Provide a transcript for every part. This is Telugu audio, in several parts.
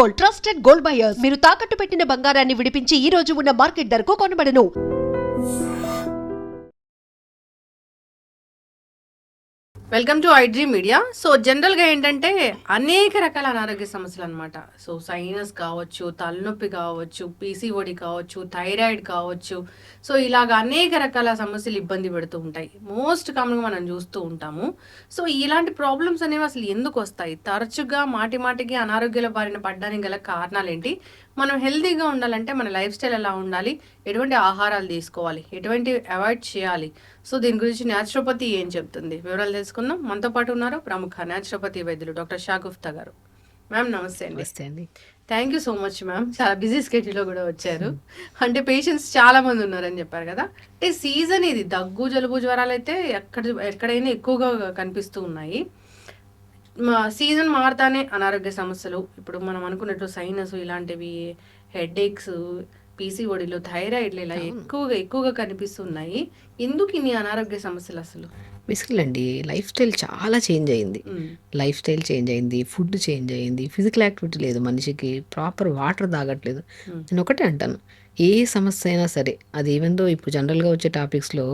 Gold, trusted gold buyers. మీరు తాకట్టు పెట్టిన బంగారాన్ని విడిపించి ఈ రోజు ఉన్న మార్కెట్ ధరకు కొనబడను. Welcome to iDream media. So జనరల్గా ఏంటంటే అనేక రకాల అనారోగ్య సమస్యలు అనమాట. సో సైనస్ కావచ్చు, తలనొప్పి కావచ్చు, పీసీఓడి కావచ్చు, థైరాయిడ్ కావచ్చు. సో ఇలాగ అనేక రకాల సమస్యలు ఇబ్బంది పెడుతూ ఉంటాయి. మోస్ట్ కామన్గా మనం చూస్తూ ఉంటాము. సో ఇలాంటి ప్రాబ్లమ్స్ అనేవి అసలు ఎందుకు వస్తాయి? తరచుగా మాటికి అనారోగ్యాల బారిన పడడానికి గల కారణాలు ఏంటి? మనం హెల్తీగా ఉండాలంటే మన లైఫ్ స్టైల్ ఎలా ఉండాలి, ఎటువంటి ఆహారాలు తీసుకోవాలి, ఎటువంటి అవాయిడ్ చేయాలి, సో దీని గురించి న్యాచురోపతి ఏం చెప్తుంది, వివరాలు తెలుసుకుందాం. మనతో పాటు ఉన్నారు ప్రముఖ న్యాచురోపతి వైద్యులు డాక్టర్ షాగుఫ్తా గారు. మ్యామ్ నమస్తే అండి. నమస్తే అండి. Thank you so much ma'am. చాలా బిజీ స్కెడ్యూల్లో కూడా వచ్చారు. అంటే పేషెంట్స్ చాలా మంది ఉన్నారని చెప్పారు కదా. అంటే సీజన్ ఇది, దగ్గు జలుబు జ్వరాలు అయితే ఎక్కడైనా ఎక్కువగా కనిపిస్తూ ఉన్నాయి. సీజన్ మారుతానే అనారోగ్య సమస్యలు, ఇప్పుడు మనం అనుకున్నట్లు సైనస్ ఇలాంటివి, హెడేక్స్, పీసీఓడిలు, థైరాయిడ్లు ఇలా ఎక్కువగా కనిపిస్తున్నాయి. ఎందుకు ఇన్ని అనారోగ్య సమస్యలు అసలు? బేసికల్ అండి, లైఫ్ స్టైల్ చాలా చేంజ్ అయింది. లైఫ్ స్టైల్ చేంజ్ అయింది, ఫుడ్ చేంజ్ అయింది, ఫిజికల్ యాక్టివిటీ లేదు, మనిషికి ప్రాపర్ వాటర్ తాగట్లేదు. నేను ఒకటే అంటాను, ఏ సమస్య అయినా సరే అది ఈవెందో ఇప్పుడు జనరల్గా వచ్చే టాపిక్స్లో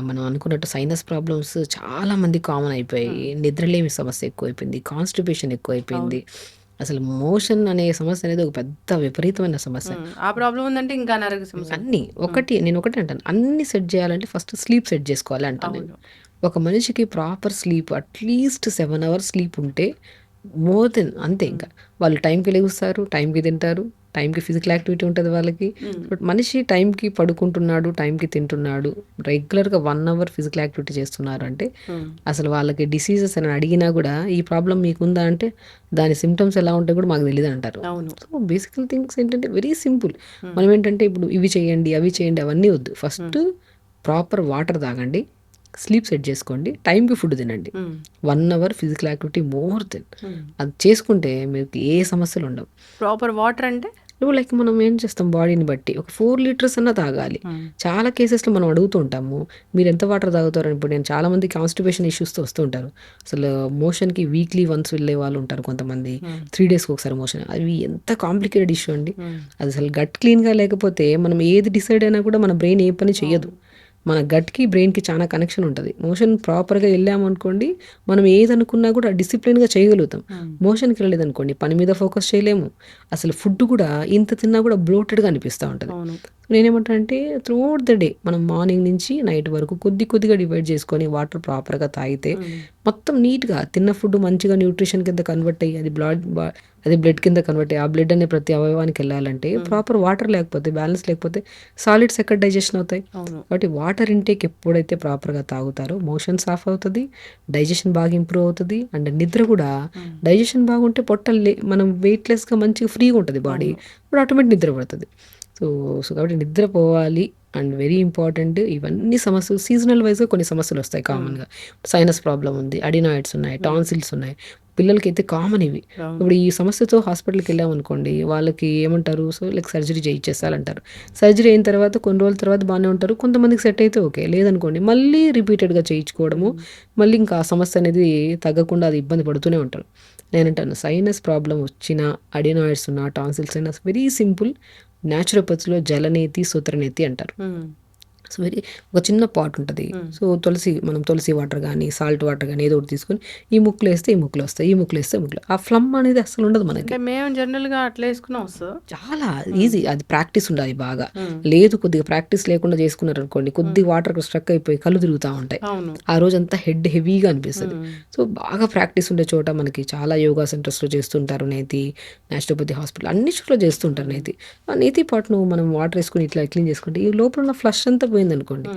మనం అనుకున్నట్టు సైనస్ ప్రాబ్లమ్స్ చాలా మంది కామన్ అయిపోయాయి. నిద్రలేమి సమస్య ఎక్కువైపోయింది, కాన్స్టిపేషన్ ఎక్కువైపోయింది, అసలు మోషన్ అనే సమస్య అనేది ఒక పెద్ద విపరీతమైన సమస్య. ఆ ప్రాబ్లం ఉందంటే ఇంకా అనారోగ్య సమస్య అన్ని నేను ఒకటి అంటాను, అన్ని సెట్ చేయాలంటే ఫస్ట్ స్లీప్ సెట్ చేసుకోవాలి అంటాను నేను. ఒక మనిషికి proper sleep at least 7 hours sleep ఉంటే మోర్ దెన్ అంతే. ఇంకా వాళ్ళు టైంకి లెగుస్తారు, టైంకి తింటారు, టైంకి ఫిజికల్ యాక్టివిటీ ఉంటుంది వాళ్ళకి. బట్ మనిషి టైంకి పడుకుంటున్నాడు, టైంకి తింటున్నాడు, రెగ్యులర్గా 1 hour ఫిజికల్ యాక్టివిటీ చేస్తున్నారు అంటే అసలు వాళ్ళకి డిసీజెస్ అని అడిగినా కూడా ఈ ప్రాబ్లం మీకుందా అంటే దాని సిమ్టమ్స్ ఎలా ఉంటాయి కూడా మాకు తెలియదు అంటారు. సో బేసికల్ థింగ్స్ ఏంటంటే వెరీ సింపుల్. మనం ఏంటంటే ఇప్పుడు ఇవి చేయండి అవి చేయండి అవన్నీ వద్దు. ఫస్ట్ ప్రాపర్ వాటర్ తాగండి, స్లీప్ సెట్ చేసుకోండి, టైంకి ఫుడ్ తినండి, 1 hour physical activity more than. అది చేసుకుంటే మీకు ఏ సమస్యలు ఉండవు. ప్రాపర్ వాటర్ అంటే నువ్వు లైక్ మనం ఏం చేస్తాం, బాడీని బట్టి ఒక 4 liters అన్నా తాగాలి. చాలా కేసెస్లో మనం అడుగుతూ ఉంటాము, మీరు ఎంత వాటర్ తాగుతారని. ఇప్పుడు నేను చాలా మంది కాన్స్టిపేషన్ ఇష్యూస్తో వస్తూ ఉంటారు. అసలు మోషన్కి వీక్లీ వన్స్ వెళ్ళే వాళ్ళు ఉంటారు, కొంతమంది 3 daysకి ఒకసారి మోషన్. అవి ఎంత కాంప్లికేటెడ్ ఇష్యూ అండి. అది అసలు గట్ క్లీన్గా లేకపోతే మనం ఏది డిసైడ్ అయినా కూడా మన బ్రెయిన్ ఏ పని చేయదు. మన గట్కి బ్రెయిన్కి చాలా కనెక్షన్ ఉంటుంది. మోషన్ ప్రాపర్గా వెళ్ళామనుకోండి, మనం ఏదనుకున్నా కూడా డిసిప్లిన్గా చేయగలుగుతాం. మోషన్కి వెళ్ళలేదు అనుకోండి, పని మీద ఫోకస్ చేయలేము. అసలు ఫుడ్ కూడా ఇంత తిన్నా కూడా బ్లోటెడ్గా అనిపిస్తూ ఉంటుంది. నేనేమంటానంటే త్రూఅవుట్ ద డే మనం మార్నింగ్ నుంచి నైట్ వరకు కొద్దిగా డివైడ్ చేసుకొని వాటర్ ప్రాపర్గా తాగితే మొత్తం నీట్గా తిన్న ఫుడ్ మంచిగా న్యూట్రిషన్ కింద కన్వర్ట్ అయ్యి అది బ్లడ్ కింద కన్వర్ట్ అయ్యి ఆ బ్లడ్ అనే ప్రతి అవయవానికి వెళ్ళాలంటే ప్రాపర్ వాటర్ లేకపోతే, బ్యాలెన్స్ లేకపోతే సాలిడ్స్ ఎక్కడ డైజెషన్ అవుతాయి. కాబట్టి వాటర్ ఇంటేక్ ఎప్పుడైతే ప్రాపర్గా తాగుతారో మోషన్ సాఫ్ అవుతుంది, డైజెషన్ బాగా ఇంప్రూవ్ అవుతుంది. అండ్ నిద్ర కూడా డైజెషన్ బాగుంటే మనం వెయిట్లెస్గా మంచిగా ఫ్రీగా ఉంటుంది బాడీ, ఇప్పుడు ఆటోమేటిక్ నిద్ర పడుతుంది. సో కాబట్టి నిద్రపోవాలి. And very important. ఇవన్నీ సమస్యలు సీజనల్ వైజ్గా కొన్ని సమస్యలు వస్తాయి కామన్గా. సైనస్ ప్రాబ్లం ఉంది, అడినాయిడ్స్ ఉన్నాయి, టాన్సిల్స్ ఉన్నాయి, పిల్లలకి అయితే కామన్ ఇవి. ఇప్పుడు ఈ సమస్యతో హాస్పిటల్కి వెళ్ళామనుకోండి, వాళ్ళకి ఏమంటారు, సో లైక్ సర్జరీ చేయించేస్తారంటారు. సర్జరీ అయిన తర్వాత కొన్ని రోజుల తర్వాత బాగానే ఉంటారు, కొంతమందికి సెట్ అయితే ఓకే, లేదనుకోండి మళ్ళీ రిపీటెడ్గా చేయించుకోవడము, మళ్ళీ ఇంకా ఆ సమస్య అనేది తగ్గకుండా అది ఇబ్బంది పడుతూనే ఉంటారు. నేనంటాను సైనస్ ప్రాబ్లం వచ్చినా, అడినాయిడ్స్ ఉన్నా, టాన్సిల్స్ అయినా వెరీ సింపుల్. న్యాచురోపతిలో జలనేతి సూత్రనేతి అంటారు. సో ఒక చిన్న పాట్ ఉంటుంది. సో తులసి వాటర్ కానీ సాల్ట్ వాటర్ కానీ ఏదో ఒకటి తీసుకొని ఈ ముక్కులు వేస్తే ఈ ముక్కులు వస్తాయి, ఈ ముక్కులు వేస్తే ముక్కులు. ఆ ఫ్లమ్ అనేది అసలు ఉండదు మనకి. మేము జనరల్గా అట్లా వేసుకున్నాం సార్. చాలా ఈజీ, అది ప్రాక్టీస్ ఉండాలి బాగా. లేదు కొద్దిగా ప్రాక్టీస్ లేకుండా చేసుకున్నారు అనుకోండి, కొద్ది వాటర్ స్ట్రక్ అయిపోయి కళ్ళు తిరుగుతూ ఉంటాయి, ఆ రోజు అంతా హెడ్ హెవీగా అనిపిస్తుంది. సో బాగా ప్రాక్టీస్ ఉండే చోట మనకి చాలా యోగా సెంటర్స్లో చేస్తుంటారు నేతి, న్యాచురోపతి హాస్పిటల్ అన్ని చోట్ల చేస్తుంటారు నేతి. ఆ నేతి పాటును మనం వాటర్ వేసుకుని ఇట్లా క్లీన్ చేసుకుంటే ఈ లోపల ఉన్న ఫ్లష్ అంతా అనుకోండి.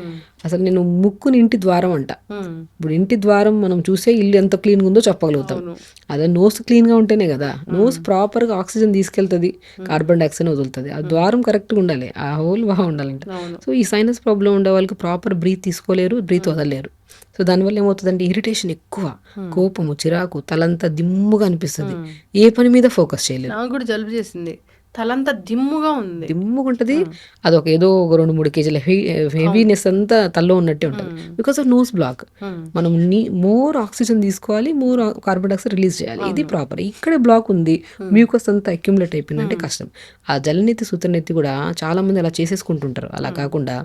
అసలు నేను ముక్కుని ఇంటి ద్వారం అంట. ఇప్పుడు ఇంటి ద్వారం మనం చూసే ఇల్లు ఎంత క్లీన్గా ఉందో చెప్పగలుగుతాం. అదే నోస్ క్లీన్గా ఉంటేనే కదా, నోస్ ప్రాపర్గా ఆక్సిజన్ తీసుకెళ్తుంది, కార్బన్ డైఆక్సైడ్ వదులుతుంది. ఆ ద్వారం కరెక్ట్గా ఉండాలి, ఆ హోల్ బాగా ఉండాలంట. సో ఈ సైనస్ ప్రాబ్లం ఉండే వాళ్ళకి ప్రాపర్ బ్రీత్ తీసుకోలేరు, బ్రీత్ వదలలేరు. సో దానివల్ల ఏమవుతుందంటే ఇరిటేషన్ ఎక్కువ, కోపము, చిరాకు, తలంతా దిమ్ముగా అనిపిస్తుంది, ఏ పని మీద ఫోకస్ చేయలేదు. నాకు కూడా జలుబు చేసింది, తలంతా దిమ్ముగా ఉంది. దిమ్ముగుంటది. అదొక ఏదో ఒక 2-3 కేజీల హెవీనెస్ అంతా తలలో ఉన్నట్టే ఉంటది. Because of nose block. మనం మోర్ ఆక్సిజన్ తీసుకోవాలి, మోర్ కార్బన్ డైఆక్సైడ్ రిలీజ్ చేయాలి. ఇది ప్రాపర్. ఇక్కడే బ్లాక్ ఉంది, మ్యూకస్ అంతా అక్యుములేట్ అయిపోయిందంటే కష్టం. ఆ జలనేతి సూత్రనేతి కూడా చాలా మంది అలా చేసేసుకుంటుంటారు. అలా కాకుండా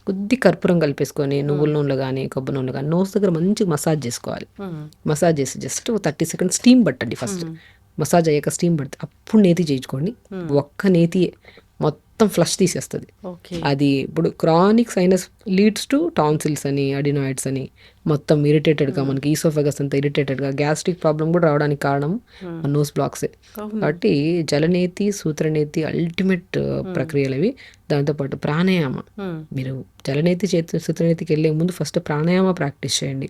కొద్ది కర్పూరం కలిపేసుకొని నువ్వుల నూనెలో కానీ కొబ్బరి నూనెలో కానీ నోస్ దగ్గర మంచిగా మసాజ్ చేసుకోవాలి. మసాజ్ చేసి జస్ట్ 30 సెకండ్స్ స్టీమ్ పట్టండి. ఫస్ట్ మసాజ్ అయ్యాక స్టీమ్ పడితే అప్పుడు నేతి చేయించుకోండి. ఒక్క నేతియే మొత్తం ఫ్లష్ తీసేస్తుంది. అది ఇప్పుడు chronic sinus leads to tonsils అని, అడినాయిడ్స్ అని, మొత్తం ఇరిటేటెడ్గా మనకి ఈసోఫెగస్ అంతా ఇరిటేటెడ్గా గ్యాస్ట్రిక్ ప్రాబ్లం కూడా రావడానికి కారణం నోస్ బ్లాక్సే. కాబట్టి జలనేతి సూత్రనేతి అల్టిమేట్ ప్రక్రియలు అవి. దాంతోపాటు ప్రాణాయామ. మీరు జలనేతి సూత్రనేతికి వెళ్ళే ముందు ఫస్ట్ ప్రాణాయామ ప్రాక్టీస్ చేయండి.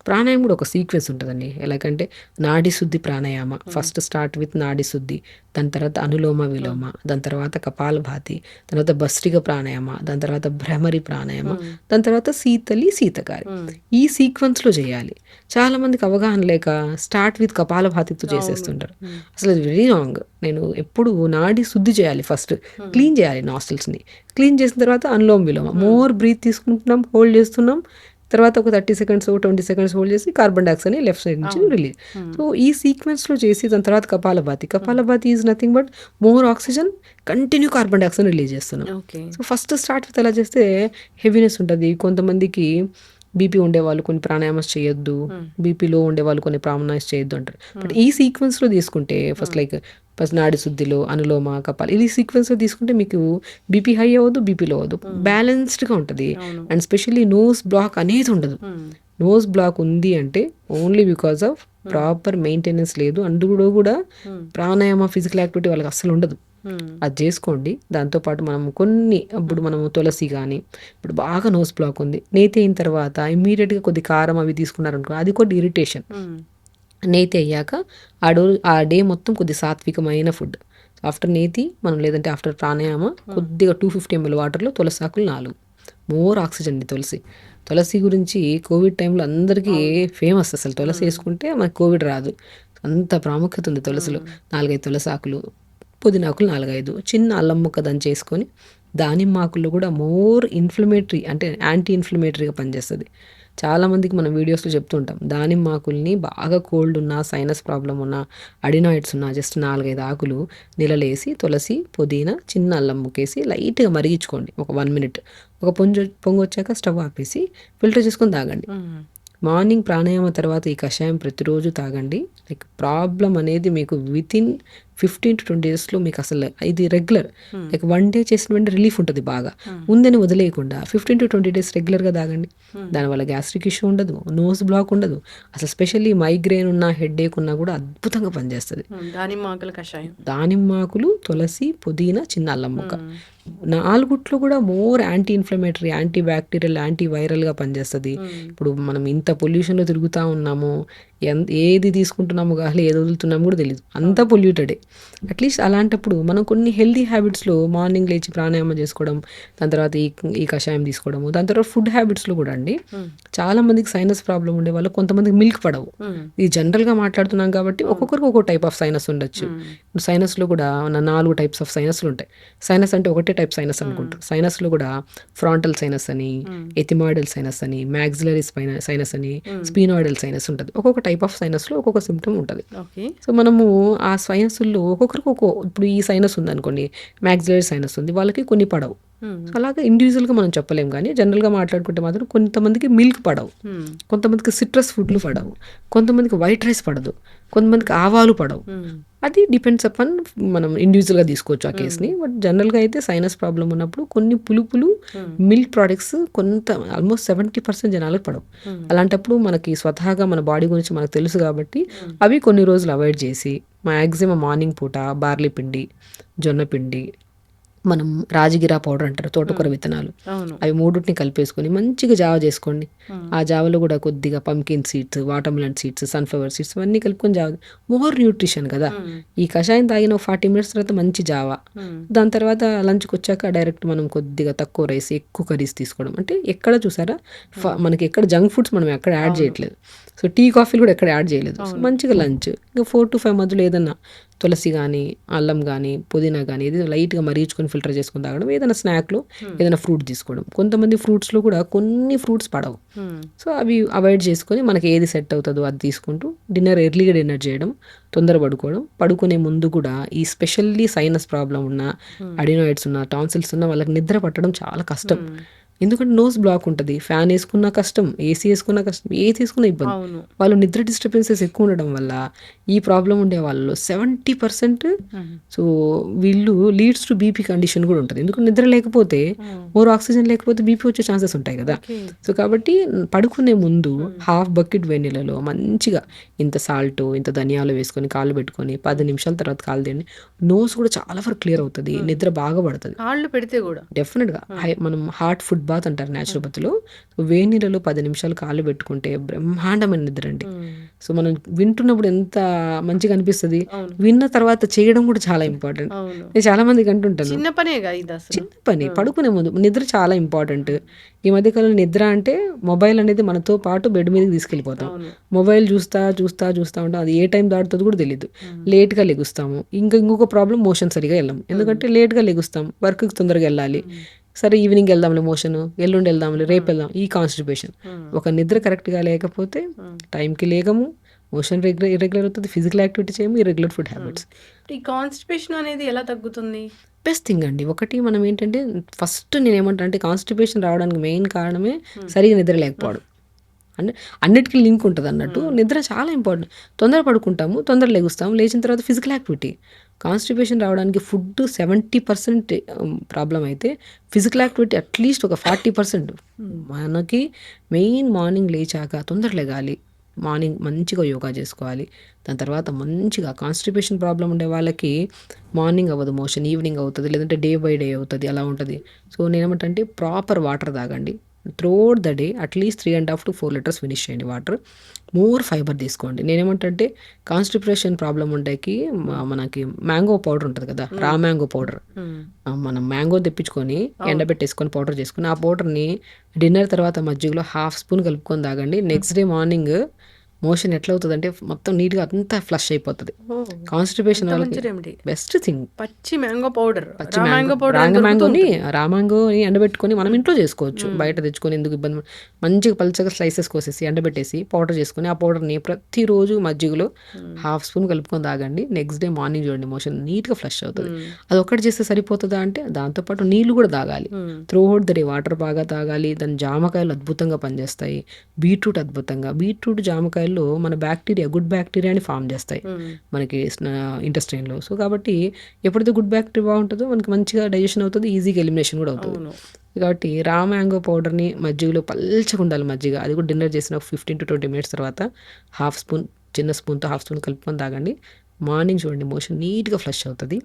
ప్రాణాయామం కూడా ఒక సీక్వెన్స్ ఉంటుందండి. ఎలాగంటే నాడి శుద్ధి ప్రాణాయామ. ఫస్ట్ స్టార్ట్ విత్ నాడి శుద్ధి, దాని తర్వాత అనులోమ విలోమ, దాని తర్వాత కపాలభాతి, తర్వాత భస్త్రిక ప్రాణాయామ, దాని తర్వాత భ్రమరి ప్రాణాయామ, దాని తర్వాత శీతలి శీతకారి. ఈ సీక్వెన్స్లో చేయాలి. చాలా మందికి అవగాహన లేక స్టార్ట్ విత్ కపాలభాతితో చేసేస్తుంటారు. అసలు అది వెరీ రాంగ్. నేను ఎప్పుడు నాడి శుద్ధి చేయాలి. ఫస్ట్ క్లీన్ చేయాలి నాస్టిల్స్ని. క్లీన్ చేసిన తర్వాత అనులోమ విలోమ, మోర్ బ్రీత్ తీసుకుంటున్నాం, హోల్డ్ చేస్తున్నాం, తర్వాత ఒక 30 సెకండ్స్ 20 సెకండ్స్ హోల్డ్ చేసి కార్బన్ డైఆక్సైడ్ని లెఫ్ట్ సైడ్ నుంచి రిలీజ్. సో ఈ సీక్వెన్స్లో చేసి దాని తర్వాత kapalbhati is nothing but more oxygen, continue carbon dioxide release చేస్తున్నాం. సో ఫస్ట్ స్టార్ట్ విత్ అలా చేస్తే హెవీనెస్ ఉంటుంది. కొంతమందికి బీపీ ఉండేవాళ్ళు కొన్ని ప్రాణాయామస్ చేయొద్దు, బీపీలో ఉండేవాళ్ళు కొన్ని ప్రాణాయామస్ చేయొద్దు అంటారు. బట్ ఈ సీక్వెన్స్లో తీసుకుంటే ఫస్ట్ నాడి శుద్ధిలో అనులోమ కపాలి ఈ సీక్వెన్స్లో తీసుకుంటే మీకు బీపీ హై అవ్వదు, బీపీలో అవ్వదు, బ్యాలెన్స్డ్గా ఉంటుంది. అండ్ స్పెషల్లీ నోస్ బ్లాక్ అనేది ఉండదు. నోస్ బ్లాక్ ఉంది అంటే only because of proper maintenance లేదు. అందులో కూడా ప్రాణాయామ ఫిజికల్ యాక్టివిటీ వాళ్ళకి అస్సలు ఉండదు. అది చేసుకోండి. దాంతోపాటు ఇప్పుడు మనము తులసి కానీ, ఇప్పుడు బాగా నోస్ బ్లాక్ ఉంది, నేతి అయిన తర్వాత ఇమ్మీడియట్గా కొద్ది కారం అవి తీసుకున్నారనుకో అది కొద్ది ఇరిటేషన్. నేతి అయ్యాక ఆ డే మొత్తం కొద్ది సాత్వికమైన ఫుడ్. ఆఫ్టర్ నేతి మనం లేదంటే ఆఫ్టర్ ప్రాణాయామ కొద్దిగా 250 ml వాటర్లో తులసి ఆకులు 4. మోర్ ఆక్సిజన్ అండి తులసి గురించి కోవిడ్ టైంలో అందరికీ ఫేమస్. అసలు తులసి వేసుకుంటే మనకు కోవిడ్ రాదు, అంత ప్రాముఖ్యత ఉంది తులసిలో. 4-5 తులసి ఆకులు, పుదీనాకులు 4-5, చిన్న అల్లం ముక్క దంచేసుకొని, దానిమ్మ ఆకుల్లో కూడా మోర్ ఇన్ఫ్లమేటరీ అంటే యాంటీ ఇన్ఫ్లమేటరీగా పనిచేస్తుంది. చాలామందికి మనం వీడియోస్లో చెప్తుంటాం, దానిమ్మ ఆకుల్ని బాగా కోల్డ్ ఉన్నా, సైనస్ ప్రాబ్లం ఉన్నా, అడినాయిడ్స్ ఉన్నా జస్ట్ 4-5 ఆకులు నీళ్ళలేసి తులసి పుదీనా చిన్న అల్లం ముక్కేసి లైట్గా మరిగించుకోండి ఒక 1 minute. ఒక పొంగు వచ్చాక స్టవ్ ఆపేసి ఫిల్టర్ చేసుకొని తాగండి. మార్నింగ్ ప్రాణాయామ తర్వాత ఈ కషాయం ప్రతిరోజు తాగండి. లైక్ ప్రాబ్లం అనేది మీకు వితిన్ 15 to 20 daysలో మీకు అసలు ఇది రెగ్యులర్, లైక్ 1 day చేసిన వెంటనే రిలీఫ్ ఉంటుంది. బాగా ఉందని వదిలేయకుండా 15 to 20 days రెగ్యులర్గా తాగండి. దానివల్ల గ్యాస్ట్రిక్ ఇష్యూ ఉండదు, నోస్ బ్లాక్ ఉండదు. అసలు స్పెషల్లీ మైగ్రేన్ ఉన్నా, హెడ్ఏక్ ఉన్నా కూడా అద్భుతంగా పనిచేస్తుంది. దానిమ్మాకులు తులసి పుదీనా చిన్న అల్లం ముక్క 4 కూడా more anti inflammatory, anti bacterial, anti వైరల్గా పనిచేస్తుంది. ఇప్పుడు మనం ఇంత పొల్యూషన్లో తిరుగుతూ ఉన్నాము, ఏది తీసుకుంటున్నాము కానీ ఏది వదులుతున్నాము కూడా తెలియదు, అంతా పొల్యూటెడే. అట్లీస్ట్ అలాంటప్పుడు మనం కొన్ని హెల్దీ హ్యాబిట్స్లో మార్నింగ్ లేచి ప్రాణాయామం చేసుకోవడం, దాని తర్వాత ఈ కషాయం తీసుకోవడము, దాని తర్వాత ఫుడ్ హ్యాబిట్స్లో కూడా అండి. చాలా మందికి సైనస్ ప్రాబ్లం ఉండే వాళ్ళు కొంతమందికి మిల్క్ పడవు. ఇది జనరల్గా మాట్లాడుతున్నాం కాబట్టి ఒక్కొక్కరికి ఒక్కో టైప్ ఆఫ్ సైనస్ ఉండొచ్చు. సైనస్లో కూడా 4 types ఆఫ్ సైనస్లు ఉంటాయి. సైనస్ అంటే ఒకటే టైప్ సైనస్ అనుకుంటారు. సైనస్లో కూడా ఫ్రాంటల్ సైనస్ అని, ఎథిమాయిడల్ సైనస్ అని, మ్యాక్సిలరీ సైనస్ అని, స్పీనాయిడల్ సైనస్ ఉంటుంది. ఒక్కొక్క టైప్ ఆఫ్ సైనస్లో ఒక్కొక్క సిమ్టమ్ ఉంటుంది. సో మనము ఆ సైనస్లో ఒక్కొక్కరికి ఇప్పుడు ఈ సైనస్ ఉంది అనుకోండి, మ్యాక్సిలరీ సైనస్ ఉంది, వాళ్ళకి కొన్ని పడవు. అలాగే ఇండివిజువల్గా మనం చెప్పలేం, కానీ జనరల్గా మాట్లాడుకుంటే మాత్రం కొంతమందికి మిల్క్ పడవు, కొంతమందికి సిట్రస్ ఫుడ్లు పడవు, కొంతమందికి వైట్ రైస్ పడదు, కొంతమందికి ఆవాలు పడవు. అది డిపెండ్స్ అపాన్ మనం ఇండివిజువల్గా తీసుకోవచ్చు ఆ కేసుని. బట్ జనరల్గా అయితే సైనస్ ప్రాబ్లం ఉన్నప్పుడు కొన్ని పులుపులు మిల్క్ ప్రోడక్ట్స్ ఆల్మోస్ట్ 70% జనాలకు పడవు. అలాంటప్పుడు మనకి స్వతహాగా మన బాడీ గురించి మనకు తెలుసు కాబట్టి అవి కొన్ని రోజులు అవాయిడ్ చేసి మ్యాక్సిమం మార్నింగ్ పూట బార్లీ పిండి, జొన్న పిండి, మనం రాజగిరా పౌడర్ అంటారు, తోటకూర విత్తనాలు, అవి 3 కలిపేసుకొని మంచిగా జావ చేసుకోండి. ఆ జావలో కూడా కొద్దిగా pumpkin seeds, watermelon seeds, sunflower seeds అన్నీ కలుపుకొని జావ, మోర్ న్యూట్రిషన్ కదా. ఈ కషాయం తాగిన 40 minutes తర్వాత మంచి జావ. దాని తర్వాత లంచ్కి వచ్చాక డైరెక్ట్ మనం కొద్దిగా తక్కువ రైస్, ఎక్కువ కర్రీస్ తీసుకోవడం. అంటే ఎక్కడ చూసారా మనకి ఎక్కడ జంక్ ఫుడ్స్ మనం ఎక్కడ యాడ్ చేయట్లేదు. సో టీ కాఫీలు కూడా ఎక్కడ యాడ్ చేయలేదు. సో మంచిగా లంచ్ ఇంకా 4 to 5 మధ్యలో ఏదన్నా తులసి కానీ, అల్లం కానీ, పుదీనా కానీ ఇది లైట్గా మరిగించుకొని ఫిల్టర్ చేసుకొని తాగడం, ఏదైనా స్నాక్లో ఏదైనా ఫ్రూట్ తీసుకోవడం. కొంతమంది ఫ్రూట్స్లో కూడా కొన్ని ఫ్రూట్స్ పడవు, సో అవి అవాయిడ్ చేసుకొని మనకి ఏది సెట్ అవుతుందో అది తీసుకుంటూ ఎర్లీగా డిన్నర్ చేయడం, తొందర పడుకోవడం. పడుకునే ముందు కూడా ఈ స్పెషల్లీ సైనస్ ప్రాబ్లం ఉన్న, అడినాయిడ్స్ ఉన్న, టాన్సిల్స్ ఉన్న వాళ్ళకి నిద్ర పట్టడం చాలా కష్టం. ఎందుకంటే నోస్ బ్లాక్ ఉంటుంది, ఫ్యాన్ వేసుకున్నా కష్టం, ఏసీ వేసుకున్నా కష్టం, ఏ తీసుకున్నా ఇబ్బంది. వాళ్ళు నిద్ర డిస్టర్బెన్సెస్ ఎక్కువ ఉండడం వల్ల ఈ ప్రాబ్లం ఉండే వాళ్ళలో 70% సో వీళ్ళు లీడ్స్ టు బీపీ కండిషన్ కూడా ఉంటుంది. ఎందుకంటే నిద్ర లేకపోతే, మోర్ ఆక్సిజన్ లేకపోతే బీపీ వచ్చే ఛాన్సెస్ ఉంటాయి కదా. సో కాబట్టి పడుకునే ముందు హాఫ్ బకెట్ వెన్నెలలో మంచిగా ఇంత సాల్ట్, ఇంత ధనియాలు వేసుకొని కాళ్ళు పెట్టుకొని 10 నిమిషాల తర్వాత కాళ్ళు తీయండి. నోస్ కూడా చాలా వరకు క్లియర్ అవుతుంది, నిద్ర బాగా పడుతుంది. కాళ్ళు పెడితే కూడా డెఫినెట్గా మనం హాట్ ఫుడ్ బాత్ అంటారు న్యాచురోపతిలో. వేడి నీళ్ళలో 10 నిమిషాలు కాళ్ళు పెట్టుకుంటే బ్రహ్మాండమైన నిద్ర అండి. సో మనం వింటున్నప్పుడు ఎంత మంచిగా అనిపిస్తుంది, విన్న తర్వాత చేయడం కూడా చాలా ఇంపార్టెంట్. నేను చాలా మందికి అంటుంటాను, చిన్న పనేగా ఇది అసలు. చిన్న పని పడుకునే ముందు నిద్ర చాలా ఇంపార్టెంట్. ఈ మధ్యకాలంలో నిద్ర అంటే మొబైల్ అనేది మనతో పాటు బెడ్ మీదకి తీసుకెళ్ళిపోతాం. మొబైల్ చూస్తా చూస్తా చూస్తా ఉంటాం, అది ఏ టైం దాటుతుందో కూడా తెలియదు. లేట్గా లెగుస్తాము. ఇంకొక ప్రాబ్లం, మోషన్ సరిగా వెళ్ళాం. ఎందుకంటే లేట్గా లెగుస్తాం, వర్క్కి తొందరగా వెళ్ళాలి. సరే ఈవినింగ్ వెళ్దాంలే మోషన్, ఎల్లుండి వెళ్దాంలే, రేపు వెళ్దాం, ఈ కాన్స్టిపేషన్. ఒక నిద్ర కరెక్ట్గా లేకపోతే టైంకి లేగము, మోషన్ ఇర్రెగ్యులర్ అవుతుంది, ఫిజికల్ యాక్టివిటీ చేయము, ఇర్రెగ్యులర్ ఫుడ్ హ్యాబిట్స్. ఈ కాన్స్టిపేషన్ అనేది ఎలా తగ్గుతుంది? బెస్ట్ థింగ్ అండి. ఒకటి మనం ఏంటంటే ఫస్ట్ నేను ఏమంటా అంటే కాన్స్టిపేషన్ రావడానికి మెయిన్ కారణమే సరిగా నిద్ర లేకపోవడం. అంటే అన్నిటికీ లింక్ ఉంటుంది అన్నట్టు. నిద్ర చాలా ఇంపార్టెంట్. తొందర పడుకుంటాము, తొందర లేగుస్తాము, లేచిన తర్వాత ఫిజికల్ యాక్టివిటీ. కాన్స్టిపేషన్ రావడానికి ఫుడ్ 70% ప్రాబ్లం అయితే ఫిజికల్ యాక్టివిటీ అట్లీస్ట్ ఒక 40%. మనకి మెయిన్ మార్నింగ్ లేచాక తొందర లేగాలి, మార్నింగ్ మంచిగా యోగా చేసుకోవాలి. దాని తర్వాత మంచిగా కాన్స్టిపేషన్ ప్రాబ్లం ఉండే వాళ్ళకి మార్నింగ్ అవ్వదు మోషన్, ఈవినింగ్ అవుతుంది, లేదంటే డే బై డే అవుతుంది, అలా ఉంటుంది. సో నేనేమంటే ప్రాపర్ వాటర్ తాగండి. Throughout the day at least 3.5 to 4 litres finish చేయండి వాటర్. మోర్ ఫైబర్ తీసుకోండి. నేనేమంటే కాన్స్టిపేషన్ ప్రాబ్లం ఉండేకి మనకి మ్యాంగో పౌడర్ ఉంటుంది కదా, రా మ్యాంగో పౌడర్. మనం మ్యాంగో తెప్పించుకొని ఎండబెట్టేసుకొని పౌడర్ చేసుకొని ఆ పౌడర్ని డిన్నర్ తర్వాత మజ్జిగలో 1/2 స్పూన్ కలుపుకొని తాగండి. నెక్స్ట్ డే మార్నింగ్ మోషన్ ఎట్లా అవుతుంది అంటే మొత్తం నీట్గా అంతా ఫ్లష్ అయిపోతుంది. కాన్స్టిపేషన్ వాళ్ళకి బెస్ట్ థింగ్ పచ్చి మ్యాంగో పౌడర్. రామాంగోని ఎండబెట్టుకొని మనం ఇంట్లో చేసుకోవచ్చు, బయట తెచ్చుకొని ఎందుకు ఇబ్బంది. మంచిగా పల్చగా స్లైసెస్ కోసేసి ఎండబెట్టేసి పౌడర్ చేసుకొని ఆ పౌడర్ని ప్రతిరోజు మజ్జిగలో 1/2 స్పూన్ కలుపుకొని తాగండి. నెక్స్ట్ డే మార్నింగ్ చూడండి మోషన్ నీట్గా ఫ్లష్ అవుతుంది. అది ఒక్కటి చేస్తే సరిపోతుందా అంటే దాంతోపాటు నీళ్లు కూడా తాగాలి. త్రూఅవుట్ ద డే వాటర్ బాగా తాగాలి. దాని జామకాయలు అద్భుతంగా పనిచేస్తాయి, బీట్రూట్ అద్భుతంగా. బీట్రూట్ జామకాయల్లో మన బ్యాక్టీరియా, గుడ్ బ్యాక్టీరియాని ఫామ్ చేస్తాయి మనకి ఇంటెస్టైన్లో. సో కాబట్టి ఎప్పుడైతే గుడ్ బ్యాక్టీరియా బాగుంటుందో మనకి మంచిగా డైజెషన్ అవుతుంది, ఈజీగా ఎలిమినేషన్ కూడా అవుతుంది. కాబట్టి రా మ్యాంగో పౌడర్ని మజ్జిగలో పల్చగా ఉండాలి మజ్జిగ. అది కూడా డిన్నర్ చేసిన 15 to 20 minutes తర్వాత 1/2 స్పూన్, చిన్న స్పూన్తో 1/2 స్పూన్ కలుపుకొని తాగండి. మార్నింగ్ చూడండి మోషన్ నీట్గా ఫ్లష్ అవుతుంది.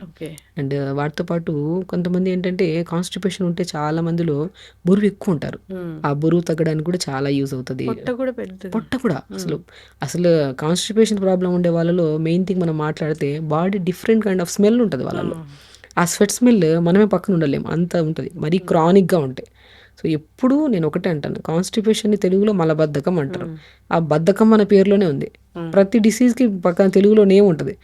అండ్ వాటితో పాటు కొంతమంది ఏంటంటే కాన్స్టిపేషన్ ఉంటే చాలా మందిలో బరువు ఎక్కువ ఉంటారు. ఆ బరువు తగ్గడానికి కూడా చాలా యూజ్ అవుతుంది. పొట్ట కూడా అసలు కాన్స్టిపేషన్ ప్రాబ్లం ఉండే వాళ్ళలో మెయిన్ థింగ్ మనం మాట్లాడితే body different kind of smell ఉంటుంది వాళ్ళలో. ఆ స్వెట్ స్మెల్ మనమే పక్కన ఉండలేము, అంత ఉంటుంది, మరీ క్రానిక్గా ఉంటాయి. సో ఎప్పుడు నేను ఒకటే అంటాను, కాన్స్టిపేషన్ని తెలుగులో మలబద్ధకం అంటారు. ఆ బద్ధకం మన పేరులోనే ఉంది. ప్రతి డిసీజ్కి పక్కన తెలుగులో నేమ్ ఉంటుంది,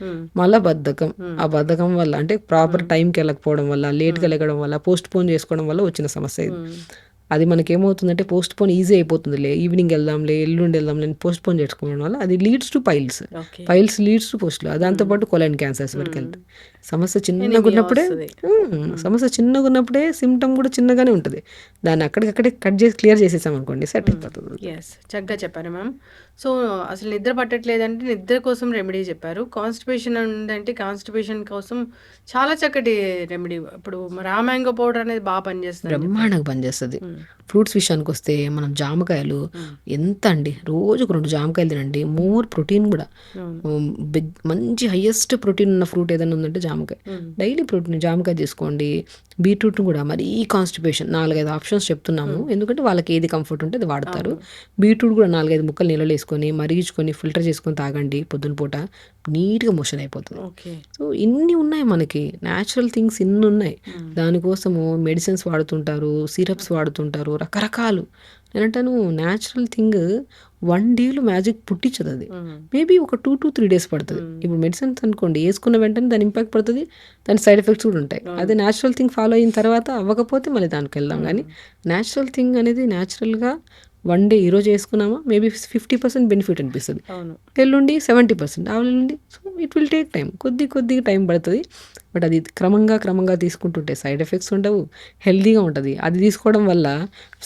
మలబద్ధకం. ఆ బద్ధకం వల్ల అంటే ప్రాపర్ టైంకి వెళ్ళకపోవడం వల్ల, లేట్గా లెగడం వల్ల, పోస్ట్ పోన్ చేసుకోవడం వల్ల వచ్చిన సమస్య ఇది. అది మనకి ఏమవుతుందంటే పోస్ట్ పోన్ ఈజీ అయిపోతుందిలే, ఈవినింగ్ వెళ్దాంలే, ఎల్లుండి వెళ్దాంలే పోస్ట్ పోన్ చేసుకోవడం వల్ల అది leads to piles leads to పోస్ట్లు, దాంతోపాటు కొలైన్ క్యాన్సర్స్ వరకు వెళ్తాయి. సమస్య చిన్నగా ఉన్నప్పుడే సిమ్టమ్ కూడా చిన్నగానే ఉంటుంది. దాన్ని అక్కడికక్కడే కట్ చేసి క్లియర్ చేసేసాం అనుకోండి, సెట్ అయిపోతుంది. చక్కగా చెప్పారు మ్యామ్. సో అసలు నిద్ర పట్టట్లేదంటే నిద్ర కోసం రెమెడీ చెప్పారు. కాన్స్టిపేషన్ ఉందంటే కాన్స్టిపేషన్ కోసం చాలా చక్కటి రెమెడీ. ఇప్పుడు రా మ్యాంగో పౌడర్ అనేది బాగా పనిచేస్తుంది, బ్రహ్మాండంగా పనిచేస్తుంది. ఫ్రూట్స్ విషయానికి వస్తే మనం జామకాయలు ఎంత అండి, రోజుకు 2 జామకాయలు తినండి. మోర్ ప్రోటీన్ కూడా, మంచి హైయెస్ట్ ప్రోటీన్ ఉన్న ఫ్రూట్ ఏదైనా ఉందంటే జామకాయ. డైలీ ప్రోటీన్ జామకాయ తీసుకోండి. బీట్రూట్ కూడా మరీ కాన్స్టిపేషన్ 4-5 ఆప్షన్స్ చెప్తున్నాము, ఎందుకంటే వాళ్ళకి ఏది కంఫర్ట్ ఉంటే అది వాడతారు. బీట్రూట్ కూడా 4-5 ముక్కలు నీళ్ళలో వేసుకొని చేసుకొని మరిగించుకొని ఫిల్టర్ చేసుకొని తాగండి పొద్దున పూట, నీట్గా మోషన్ అయిపోతుంది. ఓకే. సో ఇన్ని ఉన్నాయి మనకి, న్యాచురల్ థింగ్స్ ఇన్ని ఉన్నాయి. దానికోసము మెడిసిన్స్ వాడుతుంటారు, సిరప్స్ వాడుతుంటారు, రకరకాలు. నేనంటాను న్యాచురల్ థింగ్ 1 డేలో మ్యాజిక్ పుట్టించదు అది. మేబీ ఒక 2 to 3 డేస్ పడుతుంది. ఇప్పుడు మెడిసిన్స్ అనుకోండి, వేసుకున్న వెంటనే దాని ఇంపాక్ట్ పడుతుంది, దాని సైడ్ ఎఫెక్ట్స్ కూడా ఉంటాయి. అదే న్యాచురల్ థింగ్ ఫాలో అయిన తర్వాత అవ్వకపోతే మళ్ళీ దానికి వెళ్దాం. కానీ న్యాచురల్ థింగ్ అనేది న్యాచురల్గా 1 డే ఈరోజు వేసుకున్నామా మేబీ 50% బెనిఫిట్ అనిపిస్తుంది, అవును. ఎల్లుండి 70%, ఆవులుండి. So it will take time, కొద్దిగా టైం పడుతుంది. బట్ అది క్రమంగా తీసుకుంటుంటే సైడ్ ఎఫెక్ట్స్ ఉండవు, హెల్తీగా ఉంటుంది. అది తీసుకోవడం వల్ల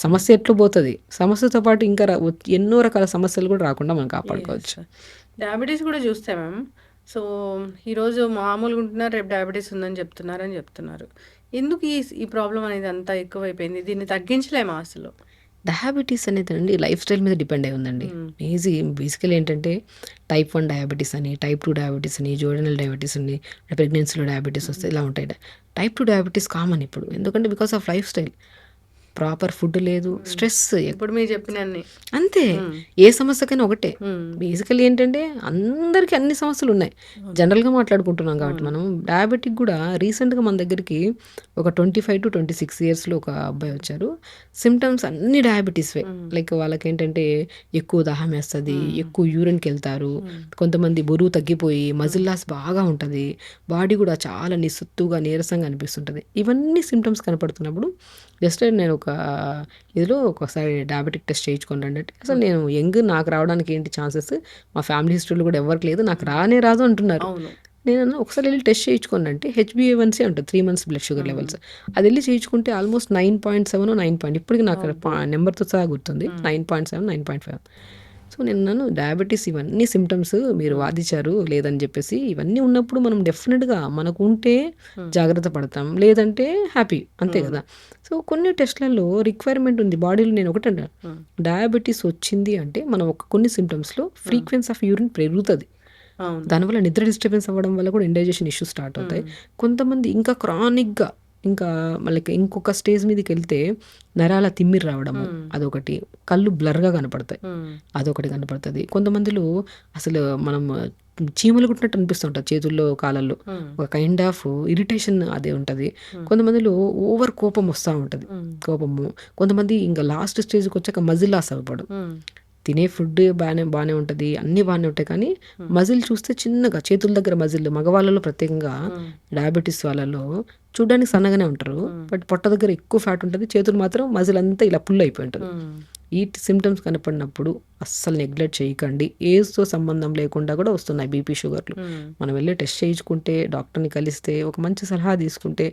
సమస్య ఎట్లా పోతుంది, సమస్యతో పాటు ఇంకా ఎన్నో రకాల సమస్యలు కూడా రాకుండా మనం కాపాడుకోవచ్చు. డయాబెటీస్ కూడా చూస్తే మ్యామ్, సో ఈరోజు మామూలుగా ఉంటున్నారు, రేపు డయాబెటీస్ ఉందని చెప్తున్నారు. ఎందుకు ఈ ప్రాబ్లం అనేది అంతా ఎక్కువైపోయింది? దీన్ని తగ్గించలేమా అసలు? డయాబెటీస్ అనేది అండి లైఫ్ స్టైల్ మీద డిపెండ్ అయి ఉందండి. బేసికలీ ఏంటంటే టైప్ 1 డయాబెటీస్ అని, టైప్ 2 డయాబెటీస్ అని, జోడినల్ డయాబెటీస్ అని, ప్రెగ్నెన్సీలో డయాబెటీస్ వస్తే ఇలా ఉంటాయి. టైప్ 2 డయాబెటీస్ కామన్ ఇప్పుడు, ఎందుకంటే because of life style. Proper food లేదు, స్ట్రెస్, ఇప్పుడు మీరు చెప్పిన అంతే. ఏ సమస్యకైనా ఒకటే. బేసికలీ ఏంటంటే అందరికీ అన్ని సమస్యలు ఉన్నాయి. జనరల్గా మాట్లాడుకుంటున్నాం కాబట్టి మనం డయాబెటిక్ కూడా రీసెంట్గా మన దగ్గరికి ఒక 25 to 26 ఇయర్స్లో ఒక అబ్బాయి వచ్చారు. సిమ్టమ్స్ అన్ని డయాబెటీస్వే. లైక్ వాళ్ళకి ఏంటంటే ఎక్కువ దాహం వేస్తుంది, ఎక్కువ యూరిన్కి వెళ్తారు, కొంతమంది బరువు తగ్గిపోయి మజిల్ లాస్ బాగా ఉంటుంది, బాడీ కూడా చాలా నిస్సత్తుగా నీరసంగా అనిపిస్తుంటుంది. ఇవన్నీ సిమ్టమ్స్ కనపడుతున్నప్పుడు జస్ట్ నేను ఒక ఇదిలో ఒకసారి డయాబెటిక్ టెస్ట్ చేయించుకోండి అంటే, అసలు నేను నాకు రావడానికి ఏంటి ఛాన్సెస్, మా ఫ్యామిలీ హిస్టరీలో కూడా ఎవరికి లేదు, నాకు రాదు అంటున్నారు. నేను ఒకసారి వెళ్ళి టెస్ట్ చేయించుకోండి అంటే HbA1c ఉంటుంది, 3 months బ్లడ్ షుగర్ లెవెల్స్. అది వెళ్ళి చేయించుకుంటే ఆల్మోస్ట్ 9.7 9 ఇప్పటికి నాకు నెంబర్తో సహా గుర్తుంది, 9.7 9.5. సో నేను డయాబెటీస్ ఇవన్నీ సిమ్టమ్స్ మీరు వాదించారు లేదని చెప్పేసి, ఇవన్నీ ఉన్నప్పుడు మనం డెఫినెట్గా మనకు ఉంటే జాగ్రత్త పడతాం, లేదంటే హ్యాపీ, అంతే కదా. సో కొన్ని టెస్ట్లలో రిక్వైర్మెంట్ ఉంది బాడీలో. నేను ఒకటి అంటాను, డయాబెటీస్ వచ్చింది అంటే మనం కొన్ని సిమ్టమ్స్లో ఫ్రీక్వెన్సీ ఆఫ్ యూరిన్ పెరుగుతుంది. దానివల్ల నిద్ర డిస్టర్బెన్స్ అవ్వడం వల్ల కూడా ఇండైజెషన్ ఇష్యూస్ స్టార్ట్ అవుతాయి. కొంతమంది ఇంకా క్రానిక్గా, ఇంకా మనకి ఇంకొక స్టేజ్ మీదకి వెళ్తే నరాల తిమ్మిరి రావడము అదొకటి, కళ్ళు బ్లర్గా కనపడతాయి అదొకటి కనపడుతుంది. కొంతమందిలో అసలు మనం చీమలు కుట్టినట్టు అనిపిస్తుంటుంది చేతుల్లో కాళ్ళల్లో, ఒక కైండ్ ఆఫ్ ఇరిటేషన్ అదే ఉంటుంది. కొంతమందిలో ఓవర్ కోపం వస్తూ ఉంటుంది, కోపము. కొంతమంది ఇంకా లాస్ట్ స్టేజ్కి వచ్చాక మజిల్ లాస్ అవ్వడం. తినే ఫుడ్ బాగానే ఉంటుంది, అన్నీ బాగానే ఉంటాయి, కానీ మజిల్ చూస్తే చిన్నగా చేతుల దగ్గర మజిల్, మగవాళ్ళలో ప్రత్యేకంగా డయాబెటీస్ వాళ్ళలో చూడడానికి సన్నగానే ఉంటారు, బట్ పొట్ట దగ్గర ఎక్కువ ఫ్యాట్ ఉంటుంది, చేతులు మాత్రం మజిల్ అంతా ఇలా పుల్ అయిపోయి ఉంటుంది. ఈ సిమ్టమ్స్ కనపడినప్పుడు అస్సలు నెగ్లెక్ట్ చేయకండి. ఏజ్తో సంబంధం లేకుండా కూడా వస్తున్నాయి బీపీ షుగర్లు. మనం వెళ్ళి టెస్ట్ చేయించుకుంటే, డాక్టర్ని కలిస్తే, ఒక మంచి సలహా తీసుకుంటే,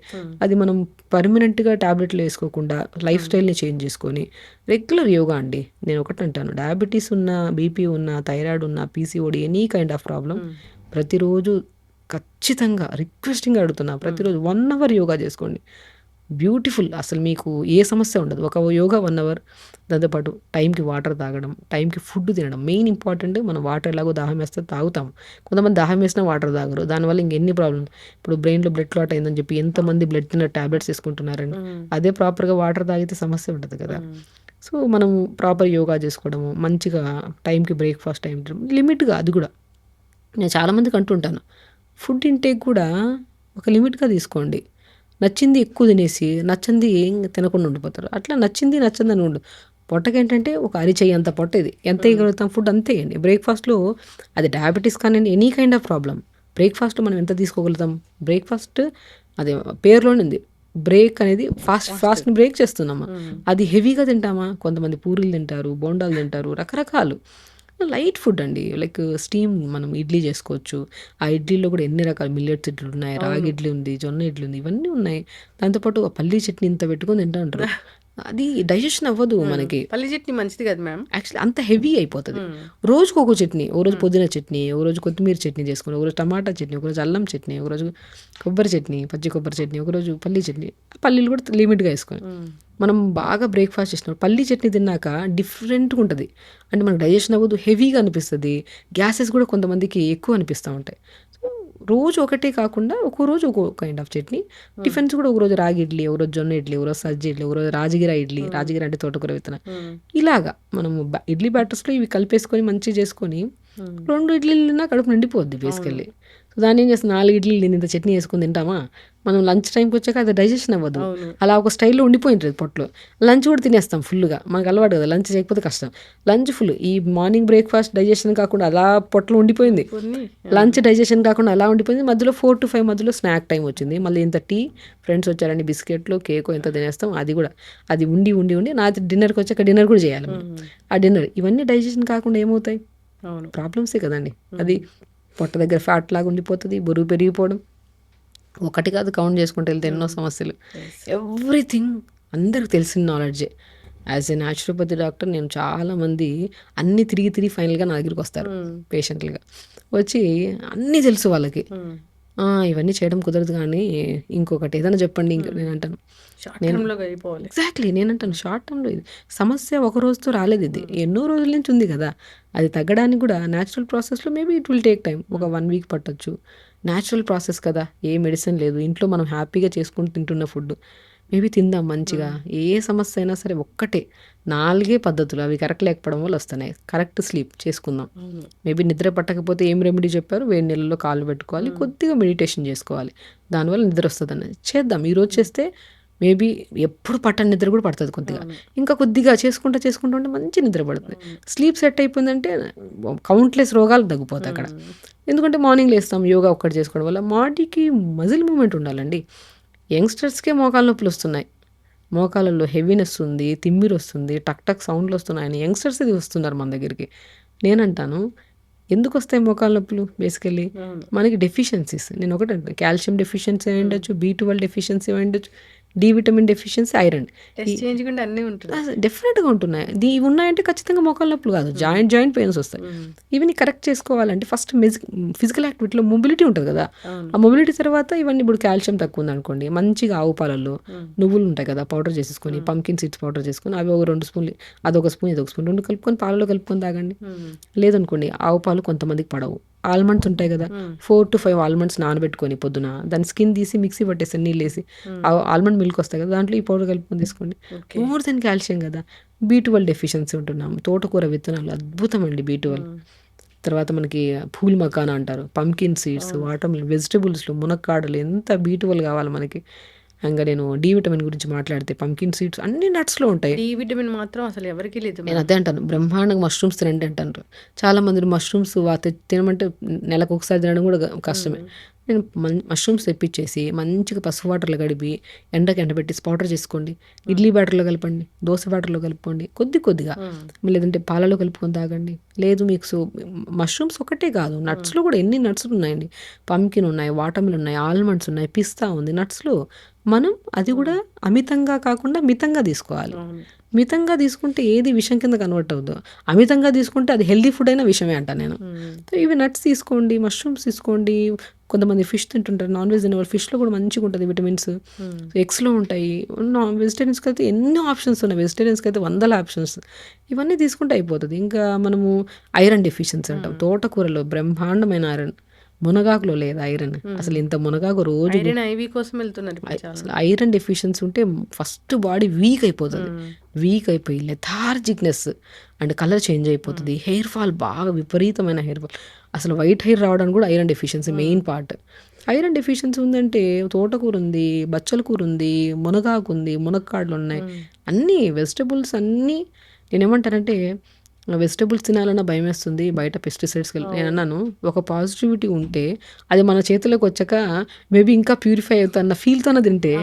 అది మనం పర్మనెంట్గా టాబ్లెట్లు వేసుకోకుండా లైఫ్ స్టైల్ని చేంజ్ చేసుకొని రెగ్యులర్ యోగా అండి. నేను ఒకటి అంటాను, డయాబెటీస్ ఉన్న, బీపీ ఉన్న, థైరాయిడ్ ఉన్న, PCOD, any kind of problem, ప్రతిరోజు ఖచ్చితంగా రిక్వెస్టింగ్ అడుగుతున్నా, ప్రతిరోజు 1 hour యోగా చేసుకోండి. బ్యూటిఫుల్, అసలు మీకు ఏ సమస్య ఉండదు. ఒక యోగా 1 hour, దాంతోపాటు టైంకి వాటర్ తాగడం, టైంకి ఫుడ్ తినడం. మెయిన్ ఇంపార్టెంట్, మనం వాటర్ ఎలాగో దాహం వేస్తే తాగుతాం, కొంతమంది దాహం వేసినా వాటర్ తాగరు, దానివల్ల ఇంకెన్ని ప్రాబ్లమ్స్. ఇప్పుడు బ్రెయిన్లో బ్లడ్ క్లాట్ అయిందని చెప్పి ఎంతమంది బ్లడ్ తిన్న టాబ్లెట్స్ తీసుకుంటున్నారండి. అదే ప్రాపర్గా వాటర్ తాగితే సమస్య ఉంటుంది కదా. సో మనం ప్రాపర్ యోగా చేసుకోవడము, మంచిగా టైంకి బ్రేక్ఫాస్ట్, టైం లిమిట్గా, అది కూడా నేను చాలామందికి అంటుంటాను, ఫుడ్ ఇంటేక్ కూడా ఒక లిమిట్గా తీసుకోండి. నచ్చింది ఎక్కువ తినేసి నచ్చింది ఏం తినకుండా ఉండిపోతారు. అట్లా నచ్చింది నచ్చందని ఉండదు. పొట్టకి ఏంటంటే ఒక అరిచెయ్యి అంత పొట్ట, ఇది ఎంత వేయగలుగుతాం ఫుడ్ అంతే వేయండి. బ్రేక్ఫాస్ట్లో అది డయాబెటీస్ కానీ any kind of problem, breakfast మనం ఎంత తీసుకోగలుగుతాం. బ్రేక్ఫాస్ట్ అదే పేరులోనే ఉంది, బ్రేక్ అనేది ఫాస్ట్ని బ్రేక్ చేస్తున్నామా, అది హెవీగా తింటామా. కొంతమంది పూరీలు తింటారు, బోండాలు తింటారు, రకరకాలు. లైట్ ఫుడ్ అండి, లైక్ స్టీమ్ మనం ఇడ్లీ చేసుకోవచ్చు. ఆ ఇడ్లీలో కూడా ఎన్ని రకాల మిల్లెట్స్ ఇడ్లీ ఉన్నాయి, రాగి ఇడ్లీ ఉంది, జొన్న ఇడ్లీ ఉంది, ఇవన్నీ ఉన్నాయి. దాంతోపాటు పల్లీ చట్నీ ఇంత పెట్టుకొని తింటా ఉంటారు, అది డైజెషన్ అవ్వదు మనకి. పల్లి చట్నీ మంచిది కదా మ్యామ్, యాక్చువల్లీ అంత హెవీ అయిపోతుంది. రోజుకు ఒక చట్నీ, ఓ రోజు పుదీనా చట్నీ, ఓ రోజు కొత్తిమీర చట్నీ చేసుకుని, ఒకరోజు టమాటా చట్నీ, ఒకరోజు అల్లం చట్నీ, ఒకరోజు కొబ్బరి చట్నీ, పచ్చి కొబ్బరి చట్నీ, ఒకరోజు పల్లీ చట్నీ. పల్లీలు కూడా లిమిట్గా వేసుకొని మనం బాగా బ్రేక్ఫాస్ట్ చేసినప్పుడు పల్లీ చట్నీ తిన్నాక డిఫరెంట్గా ఉంటుంది. అంటే మనకు డైజెషన్ అవ్వదు, హెవీగా అనిపిస్తుంది, గ్యాసెస్ కూడా కొంతమందికి ఎక్కువ అనిపిస్తూ ఉంటాయి. సో రోజు ఒకటే కాకుండా ఒక్కో రోజు ఒక్కో కైండ్ ఆఫ్ చట్నీ. టిఫిన్స్ కూడా ఒకరోజు రాగి ఇడ్లీ, ఒకరోజు జొన్న ఇడ్లీ, ఒకరోజు సజ్జ ఇడ్లీ, ఒకరోజు రాజగిర ఇడ్లీ, రాజగిర అంటే తోటకూర విత్తనం. ఇలాగా మనము ఇడ్లీ బ్యాటర్స్లో ఇవి కలిపేసుకొని మంచిగా చేసుకొని 2 ఇడ్లీలు తిన్నా కడుపు నిండిపోద్ది బేసికల్లీ. సో దాన్ని ఏం చేస్తాం, 4 ఇడ్లీలు తిని ఇంత చట్నీ వేసుకొని తింటామా, మనం లంచ్ టైంకి వచ్చాక అది డైజెషన్ అవ్వదు, అలా ఒక స్టైల్లో ఉండిపోయింటుంది పొట్టలో. లంచ్ కూడా తినేస్తాం ఫుల్గా, మనకు అలవాటు కదా, లంచ్ చేయకపోతే కష్టం. లంచ్ ఫుల్, ఈ మార్నింగ్ బ్రేక్ఫాస్ట్ డైజెషన్ కాకుండా అలా పొట్టలో ఉండిపోయింది, లంచ్ డైజెషన్ కాకుండా అలా ఉండిపోయింది. మధ్యలో 4 to 5 మధ్యలో స్నాక్ టైం వచ్చింది, మళ్ళీ ఇంత టీ, ఫ్రెండ్స్ వచ్చారండి బిస్కెట్లు, కేకు ఎంత తినేస్తాం. అది కూడా అది ఉండి ఉండి ఉండి నా డిన్నర్కి వచ్చాక డిన్నర్ కూడా చేయాలి మనం. ఆ డిన్నర్ ఇవన్నీ డైజెషన్ కాకుండా ఏమవుతాయి, ప్రాబ్లమ్సే కదండి. అది పొట్ట దగ్గర ఫ్యాట్ లాగా ఉండిపోతుంది, బరువు పెరిగిపోవడం, ఒకటి కాదు కౌంట్ చేసుకుంటూ వెళ్తే ఎన్నో సమస్యలు. ఎవ్రీథింగ్ అందరికి తెలిసిన నాలెడ్జే. యాజ్ ఎ న్యాచురోపతి డాక్టర్ నేను చాలామంది అన్నీ తిరిగి ఫైనల్గా నా దగ్గరికి వస్తారు పేషెంట్లుగా వచ్చి, అన్నీ తెలుసు వాళ్ళకి. ఇవన్నీ చేయడం కుదరదు కానీ ఇంకొకటి ఏదైనా చెప్పండి. ఇంకా నేను అంటాను ఎగ్జాక్ట్లీ, నేనంటాను షార్ట్ టర్మ్లో ఇది సమస్య ఒక రోజుతో రాలేదు, ఇది ఎన్నో రోజుల నుంచి ఉంది కదా. అది తగ్గడానికి కూడా న్యాచురల్ ప్రాసెస్లో maybe it will take time, ఒక 1 week పట్టొచ్చు. న్యాచురల్ ప్రాసెస్ కదా, ఏ మెడిసిన్ లేదు, ఇంట్లో మనం హ్యాపీగా చేసుకుంటూ తింటున్న ఫుడ్ మేబీ తిందాం మంచిగా. ఏ సమస్య అయినా సరే ఒక్కటే 4 పద్ధతులు, అవి కరెక్ట్ లేకపోవడం వల్ల వస్తున్నాయి. కరెక్ట్ స్లీప్ చేసుకుందాం, మేబీ నిద్ర పట్టకపోతే ఏం రెమెడీ చెప్పారు, వేడి నీళ్ళలో కాళ్ళు పెట్టుకోవాలి, కొద్దిగా మెడిటేషన్ చేసుకోవాలి, దానివల్ల నిద్ర వస్తుంది అన్నది చేద్దాం. ఈరోజు చేస్తే మేబీ ఎప్పుడు పట్టని నిద్ర కూడా పడుతుంది కొద్దిగా, ఇంకా కొద్దిగా చేసుకుంటూ ఉంటే మంచి నిద్ర పడుతుంది. స్లీప్ సెట్ అయిపోయిందంటే కౌంట్లెస్ రోగాలు తగ్గిపోతాయి అక్కడ. ఎందుకంటే మార్నింగ్ లేస్తాం, యోగా ఒక్కటి చేసుకోవడం వల్ల బాడీకి మజిల్ మూమెంట్ ఉండాలండి. యంగ్స్టర్స్కే మోకాలు నొప్పులు వస్తున్నాయి, మోకాళ్ళల్లో హెవీనెస్ ఉంది, తిమ్మిరి వస్తుంది, టక్ సౌండ్లు వస్తున్నాయని యంగ్స్టర్స్ ఇది వస్తున్నారు మన దగ్గరికి. నేనంటాను ఎందుకు వస్తాయి మోకాళ్ళ నొప్పులు, బేసికల్లీ మనకి డెఫిషియన్సీస్. నేను ఒకటి అంటాను, కాల్షియం డెఫిషియన్సీ అయి ఉండొచ్చు, B12 డెఫిషియన్సీ అయి ఉండొచ్చు, డి విటమిన్ డెఫిషియన్సీ, ఐరన్ డెఫినెట్గా ఉంటున్నాయి. ఇవి ఉన్నాయంటే ఖచ్చితంగా మోకాళ్ళ నొప్పులు కాదు, జాయింట్ పెయిన్స్ వస్తాయి. ఇవన్నీ కరెక్ట్ చేసుకోవాలంటే ఫస్ట్ ఫిజికల్ యాక్టివిటీలో మొబిలిటీ ఉంటుంది కదా, ఆ మొబిలిటీ తర్వాత ఇవన్నీ. ఇప్పుడు కాల్షియం తక్కువ ఉంది అనుకోండి, మంచిగా ఆవు పాలల్లో నువ్వులు ఉంటాయి కదా, పౌడర్ చేసేసుకొని, పంకిన్ సీడ్స్ పౌడర్ చేసుకొని, అవి ఒక 2 స్పూన్లు, అదొక స్పూన్ ఇదొక స్పూన్ 2 కలుపుకొని పాలలో కలుపుకొని తాగండి. లేదనుకోండి ఆవు పాలు కొంతమందికి పడవు, ఆల్మండ్స్ ఉంటాయి కదా, 4 to 5 ఆల్మండ్స్ నానబెట్టుకొని పొద్దున దాని స్కిన్ తీసి మిక్సీ పట్టేసి నీళ్ళు వేసి, ఆల్మండ్ మిల్క్ వస్తాయి కదా, దాంట్లో ఈ పౌడర్ కలుపుకొని తీసుకోండి. మోర్ దెన్ కాల్షియం కదా. B12 డెఫిషియన్సీ ఉంటున్నాం, తోటకూర విత్తనాలు అద్భుతం అండి B12. తర్వాత మనకి పూల్ మకానా అంటారు, పంకిన్ సీడ్స్, వాటర్ మిలన్, వెజిటబుల్స్లో మునక్కాడలు, ఎంత B12 కావాలి మనకి. ఇంకా నేను డి విటమిన్ గురించి మాట్లాడితే పంకిన్ సీడ్స్ అన్ని నట్స్లో ఉంటాయి. డి విటమిన్ మాత్రం అసలు ఎవరికి లేదు. నేను అదే అంటాను, బ్రహ్మాండంగా మష్రూమ్స్ తినండి అంటారు చాలా మంది. మష్రూమ్స్ తినమంటే నెలకు ఒకసారి తినడం కూడా కష్టమే. నేను మష్రూమ్స్ తెప్పించేసి మంచిగా పసుపు వాటర్లో గడిపి ఎండబెట్టి పౌడర్ చేసుకోండి, ఇడ్లీ బ్యాటర్లో కలపండి, దోశ బ్యాటర్లో కలుపుకోండి, కొద్దిగా లేదంటే పాలలో కలుపుకొని తాగండి. లేదు మీకు మష్రూమ్స్ ఒకటే కాదు, నట్స్లో కూడా ఎన్ని నట్స్లు ఉన్నాయండి. పంకిన్ ఉన్నాయి, వాటర్ మిలన్ ఉన్నాయి, ఆల్మండ్స్ ఉన్నాయి, పిస్తా ఉంది. నట్స్లో మనం అది కూడా అమితంగా కాకుండా మితంగా తీసుకోవాలి. మితంగా తీసుకుంటే ఏది విషం కింద కన్వర్ట్ అవుతుందో, అమితంగా తీసుకుంటే అది హెల్దీ ఫుడ్ అయినా విషమే అంట నేను. ఇవి నట్స్ తీసుకోండి, మష్రూమ్స్ తీసుకోండి. కొంతమంది ఫిష్ తింటుంటారు, నాన్ వెజ్ తినేవాళ్ళు, ఫిష్లో కూడా మంచిగా ఉంటుంది విటమిన్స్, ఎగ్స్లో ఉంటాయి. వెజిటేరియన్స్కి అయితే ఎన్నో ఆప్షన్స్ ఉన్నాయి, వెజిటేరియన్స్కి అయితే 100 ఆప్షన్స్. ఇవన్నీ తీసుకుంటే అయిపోతుంది. ఇంకా మనము ఐరన్ డెఫిషియన్సీ అంటాం, తోటకూరలో బ్రహ్మాండమైన ఐరన్, మునగాకులో లేదు ఐరన్. అసలు ఇంత మునగాకు రోజు అసలు ఐరన్ డెఫిషియన్సీ ఉంటే ఫస్ట్ బాడీ వీక్ అయిపోతుంది, వీక్ అయిపోయి లెథార్జిక్నెస్ అండ్ కలర్ చేంజ్ అయిపోతుంది, హెయిర్ ఫాల్ బాగా విపరీతమైన హెయిర్ ఫాల్, అసలు వైట్ హెయిర్ రావడానికి కూడా iron deficiency main part. Iron deficiency ఉందంటే తోటకూర ఉంది, బచ్చల కూర ఉంది, మునగాకు ఉంది, మునక్కాడలు ఉన్నాయి, అన్నీ వెజిటబుల్స్ అన్నీ. నేనేమంటానంటే వెజిటబుల్స్ తినాలన్నా భయం వేస్తుంది, బయట పెస్టిసైడ్స్కి నేను అన్నాను. ఒక పాజిటివిటీ ఉంటే అది మన చేతిలోకి వచ్చాక మేబీ ఇంకా ప్యూరిఫై అవుతున్న ఫీల్తోనే తింటే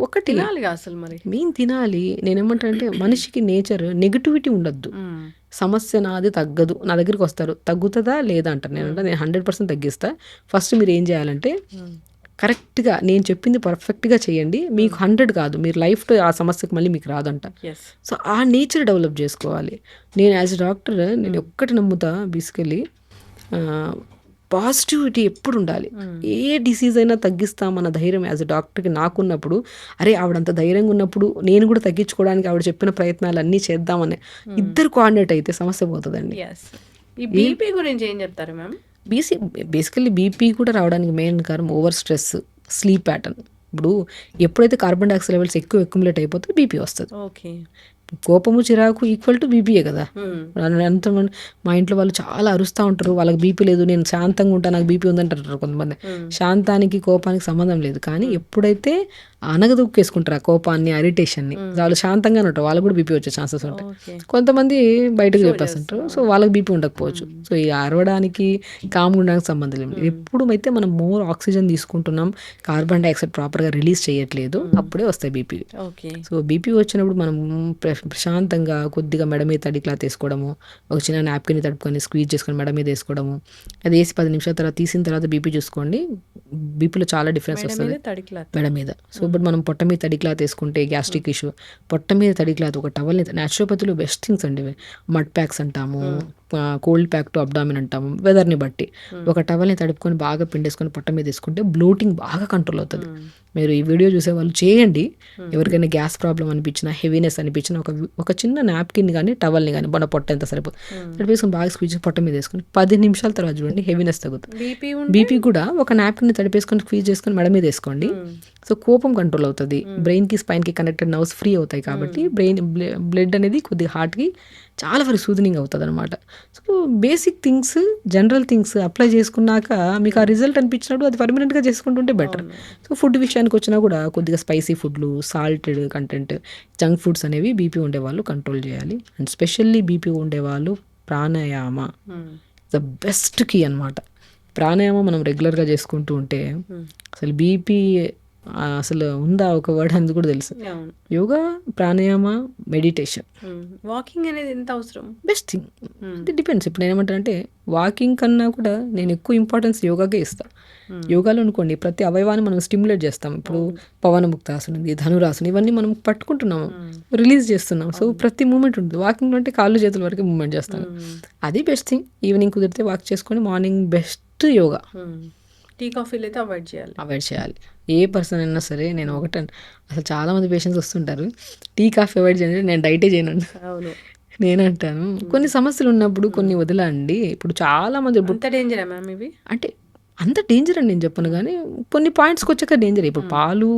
ఒకటి అసలు మరి మెయిన్ తినాలి. నేనేమంటానంటే మనిషికి నేచర్ నెగిటివిటీ ఉండద్దు. సమస్య నాది తగ్గదు, నా దగ్గరికి వస్తారు, తగ్గుతుందా లేదా అంటారు. నేను 100% తగ్గిస్తా. ఫస్ట్ మీరు ఏం చేయాలంటే కరెక్ట్గా నేను చెప్పింది పర్ఫెక్ట్గా చేయండి, మీకు 100 కాదు, మీరు లైఫ్లో ఆ సమస్యకు మళ్ళీ మీకు రాదంట. సో ఆ నేచర్ డెవలప్ చేసుకోవాలి. నేను యాజ్ ఎ డాక్టర్ నేను ఒక్కటి నమ్ముతా, బేసికలీ పాజిటివిటీ ఎప్పుడు ఉండాలి. ఏ డిసీజ్ అయినా తగ్గిస్తామన్న ధైర్యం యాజ్ ఎ డాక్టర్కి నాకున్నప్పుడు, అరే ఆవిడంత ధైర్యంగా ఉన్నప్పుడు నేను కూడా తగ్గించుకోవడానికి ఆవిడ చెప్పిన ప్రయత్నాలు అన్నీ చేద్దామని ఇద్దరు కోఆర్డినేట్ అయితే సమస్య పోతుందండి. ఈ బీపీ గురించి ఏం చెప్తారు మ్యామ్? బేసికల్లీ బీపీ కూడా రావడానికి మెయిన్ కారణం ఓవర్ స్ట్రెస్, స్లీప్ ప్యాటర్న్. ఇప్పుడు ఎప్పుడైతే కార్బన్ డైఆక్సైడ్ లెవెల్స్ ఎక్కువ అక్యుములేట్ అయిపోతే బీపీ వస్తుంది. ఓకే. కోపము, చిరాకు ఈక్వల్ టు బీపీయే కదా. ఎంతమంది మా ఇంట్లో వాళ్ళు చాలా అరుస్తూ ఉంటారు, వాళ్ళకి బీపీ లేదు, నేను శాంతంగా ఉంటాను, నాకు బీపీ ఉందంటారు కొంతమంది. శాంతానికి కోపానికి సంబంధం లేదు, కానీ ఎప్పుడైతే అనగదొక్కేసుకుంటారు ఆ కోపాన్ని, అరిటేషన్ని, వాళ్ళు శాంతంగానే ఉంటారు, వాళ్ళకి కూడా బీపీ వచ్చే ఛాన్సెస్ ఉంటాయి. కొంతమంది బయటకు చెప్పేస్తుంటారు, సో వాళ్ళకి బీపీ ఉండకపోవచ్చు. సో ఈ అరవడానికి, కామ్గా ఉండడానికి సంబంధం లేదు. ఎప్పుడు అయితే మనం మోర్ ఆక్సిజన్ తీసుకుంటున్నాం, కార్బన్ డైఆక్సైడ్ ప్రాపర్గా రిలీజ్ చేయట్లేదు, అప్పుడే వస్తాయి బీపీ. సో బీపీ వచ్చినప్పుడు మనం ప్రశాంతంగా కొద్దిగా మెడ మీద తడి క్లాత్ వేసుకోవడము, ఒక చిన్న నాప్కిన్ తడుపుకొని స్క్వీజ్ చేసుకొని మెడ మీద వేసుకోవడము, అది వేసి 10 నిమిషాల తర్వాత తీసిన తర్వాత బీపీ చూసుకోండి, బీపీలో చాలా డిఫరెన్స్ వస్తుంది మెడ మీద. సో ఇప్పుడు మనం పొట్ట మీద తడి క్లాత్ వేసుకుంటే గ్యాస్ట్రిక్ ఇష్యూ, పొట్ట మీద తడి క్లాత్, ఒక టవల్ని, న్యాచురోపతిలో బెస్ట్ థింగ్స్ అండి ఇవి. మడ్ ప్యాక్స్ అంటాము, కోల్డ్ ప్యాక్ టు అబ్డామిన్ అంటాము, వెదర్ని బట్టి. ఒక టవల్ని తడుపుకొని బాగా పిండేసుకొని పొట్ట మీద వేసుకుంటే బ్లోటింగ్ బాగా కంట్రోల్ అవుతుంది. మీరు ఈ వీడియో చూసే వాళ్ళు చేయండి. ఎవరికైనా గ్యాస్ ప్రాబ్లం అనిపించినా, హెవీనెస్ అనిపించినా ఒక చిన్న నాప్కిన్ కానీ టవల్ని కానీ మన పొట్ట ఎంత సరిపోతుంది తడిపేసుకొని బాగా స్క్వీజ్ పొట్ట మీద వేసుకొని 10 నిమిషాల తర్వాత చూడండి హెవీనెస్ తగ్గుతుంది. బీపీ కూడా ఒక నాప్కిన్ తడిపేసుకొని స్క్వీజ్ చేసుకొని మెడ మీద వేసుకోండి. సో కోపం కంట్రోల్ అవుతుంది, బ్రెయిన్కి స్పైన్కి కనెక్టెడ్ నర్వ్స్ ఫ్రీ అవుతాయి, కాబట్టి బ్లడ్ అనేది కొద్దిగా హార్ట్కి చాలా వరకు సూదనింగ్ అవుతుంది అనమాట. So basic things, general things apply చేసుకున్నాక మీకు ఆ రిజల్ట్ అనిపించినప్పుడు అది పర్మనెంట్గా చేసుకుంటుంటే బెటర్. సో ఫుడ్ విషయానికి వచ్చినా కూడా కొద్దిగా స్పైసీ ఫుడ్లు, సాల్టెడ్ కంటెంట్, జంక్ ఫుడ్స్ అనేవి బీపీ ఉండేవాళ్ళు కంట్రోల్ చేయాలి. అండ్ స్పెషల్లీ బీపీ ఉండేవాళ్ళు ప్రాణాయామ ద బెస్ట్ కీ అనమాట. ప్రాణాయామం మనం రెగ్యులర్గా చేసుకుంటూ ఉంటే అసలు బీపీ అసలు ఉందా ఒక వర్డ్ అని కూడా తెలుసు. యోగా, ప్రాణాయామ, మెడిటేషన్, వాకింగ్ అనేది ఎంత అవసరం, బెస్ట్ థింగ్. ఇది డిపెండ్స్. ఇప్పుడు నేను ఏమంటానంటే వాకింగ్ కన్నా కూడా నేను ఎక్కువ ఇంపార్టెన్స్ యోగాకే ఇస్తాను. యోగాలో అనుకోండి ప్రతి అవయవాన్ని మనం స్టిమ్యులేట్ చేస్తాం. ఇప్పుడు పవనముక్తాసనం ఉంది, ధనురాసనం, ఇవన్నీ మనం పట్టుకుంటున్నాము, రిలీజ్ చేస్తున్నాం. సో ప్రతి మూమెంట్ ఉంటుంది. వాకింగ్ అంటే కాళ్ళు చేతుల వరకు మూమెంట్ చేస్తాను, అది బెస్ట్ థింగ్. ఈవినింగ్ కుదిరితే వాక్ చేసుకొని మార్నింగ్ బెస్ట్ యోగా. టీ కాఫీలు అయితే అవాయిడ్ చేయాలి. ఏ పర్సన్ అయినా సరే. నేను ఒకటే అసలు చాలా మంది పేషెంట్స్ వస్తుంటారు, టీ కాఫీ అవాయిడ్ చేయండి, నేను డైటే చేయను. నేనంటాను కొన్ని సమస్యలు ఉన్నప్పుడు కొన్ని వదలండి. ఇప్పుడు చాలా మంది డేంజరా మ్యామ్ ఇవి అంటే అంత డేంజర్ అని నేను చెప్పను, కానీ కొన్ని పాయింట్స్కి వచ్చాక డేంజర్. ఇప్పుడు పాలు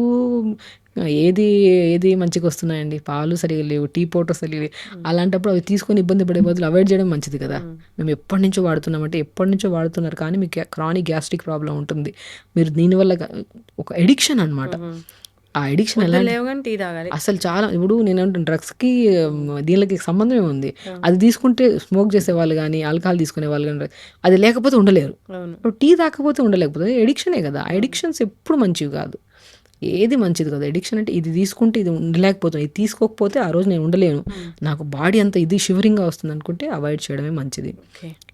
ఏది మంచిగా వస్తున్నాయండి, పాలు సరిగా లేవు, టీ పౌడర్ సరిగా లేవు. అలాంటప్పుడు అవి తీసుకొని ఇబ్బంది పడే బదులు అవాయిడ్ చేయడం మంచిది కదా. మేము ఎప్పటి నుంచో వాడుతున్నారు, కానీ మీకు క్రానిక్ గ్యాస్ట్రిక్ ప్రాబ్లం ఉంటుంది. మీరు దీనివల్ల ఒక ఎడిక్షన్ అనమాట. ఆ ఎడిక్షన్ ఎలా అసలు చాలా, ఇప్పుడు నేను డ్రగ్స్కి దీనికి సంబంధమే ఉంది. అది తీసుకుంటే స్మోక్ చేసే వాళ్ళు కానీ, ఆల్కహాల్ తీసుకునే వాళ్ళు కానీ, అది లేకపోతే ఉండలేరు. టీ తాకపోతే ఉండలేకపోతే ఎడిక్షనే కదా. ఆ ఎడిక్షన్స్ ఎప్పుడు మంచివి కాదు, ఏది మంచిది కదా. ఎడిక్షన్ అంటే ఇది తీసుకుంటే ఇది ఉండలేకపోతుంది, ఇది తీసుకోకపోతే ఆ రోజు నేను ఉండలేను, నాకు బాడీ అంతా ఇది షివరింగ్గా వస్తుంది అనుకుంటే అవాయిడ్ చేయడమే మంచిది.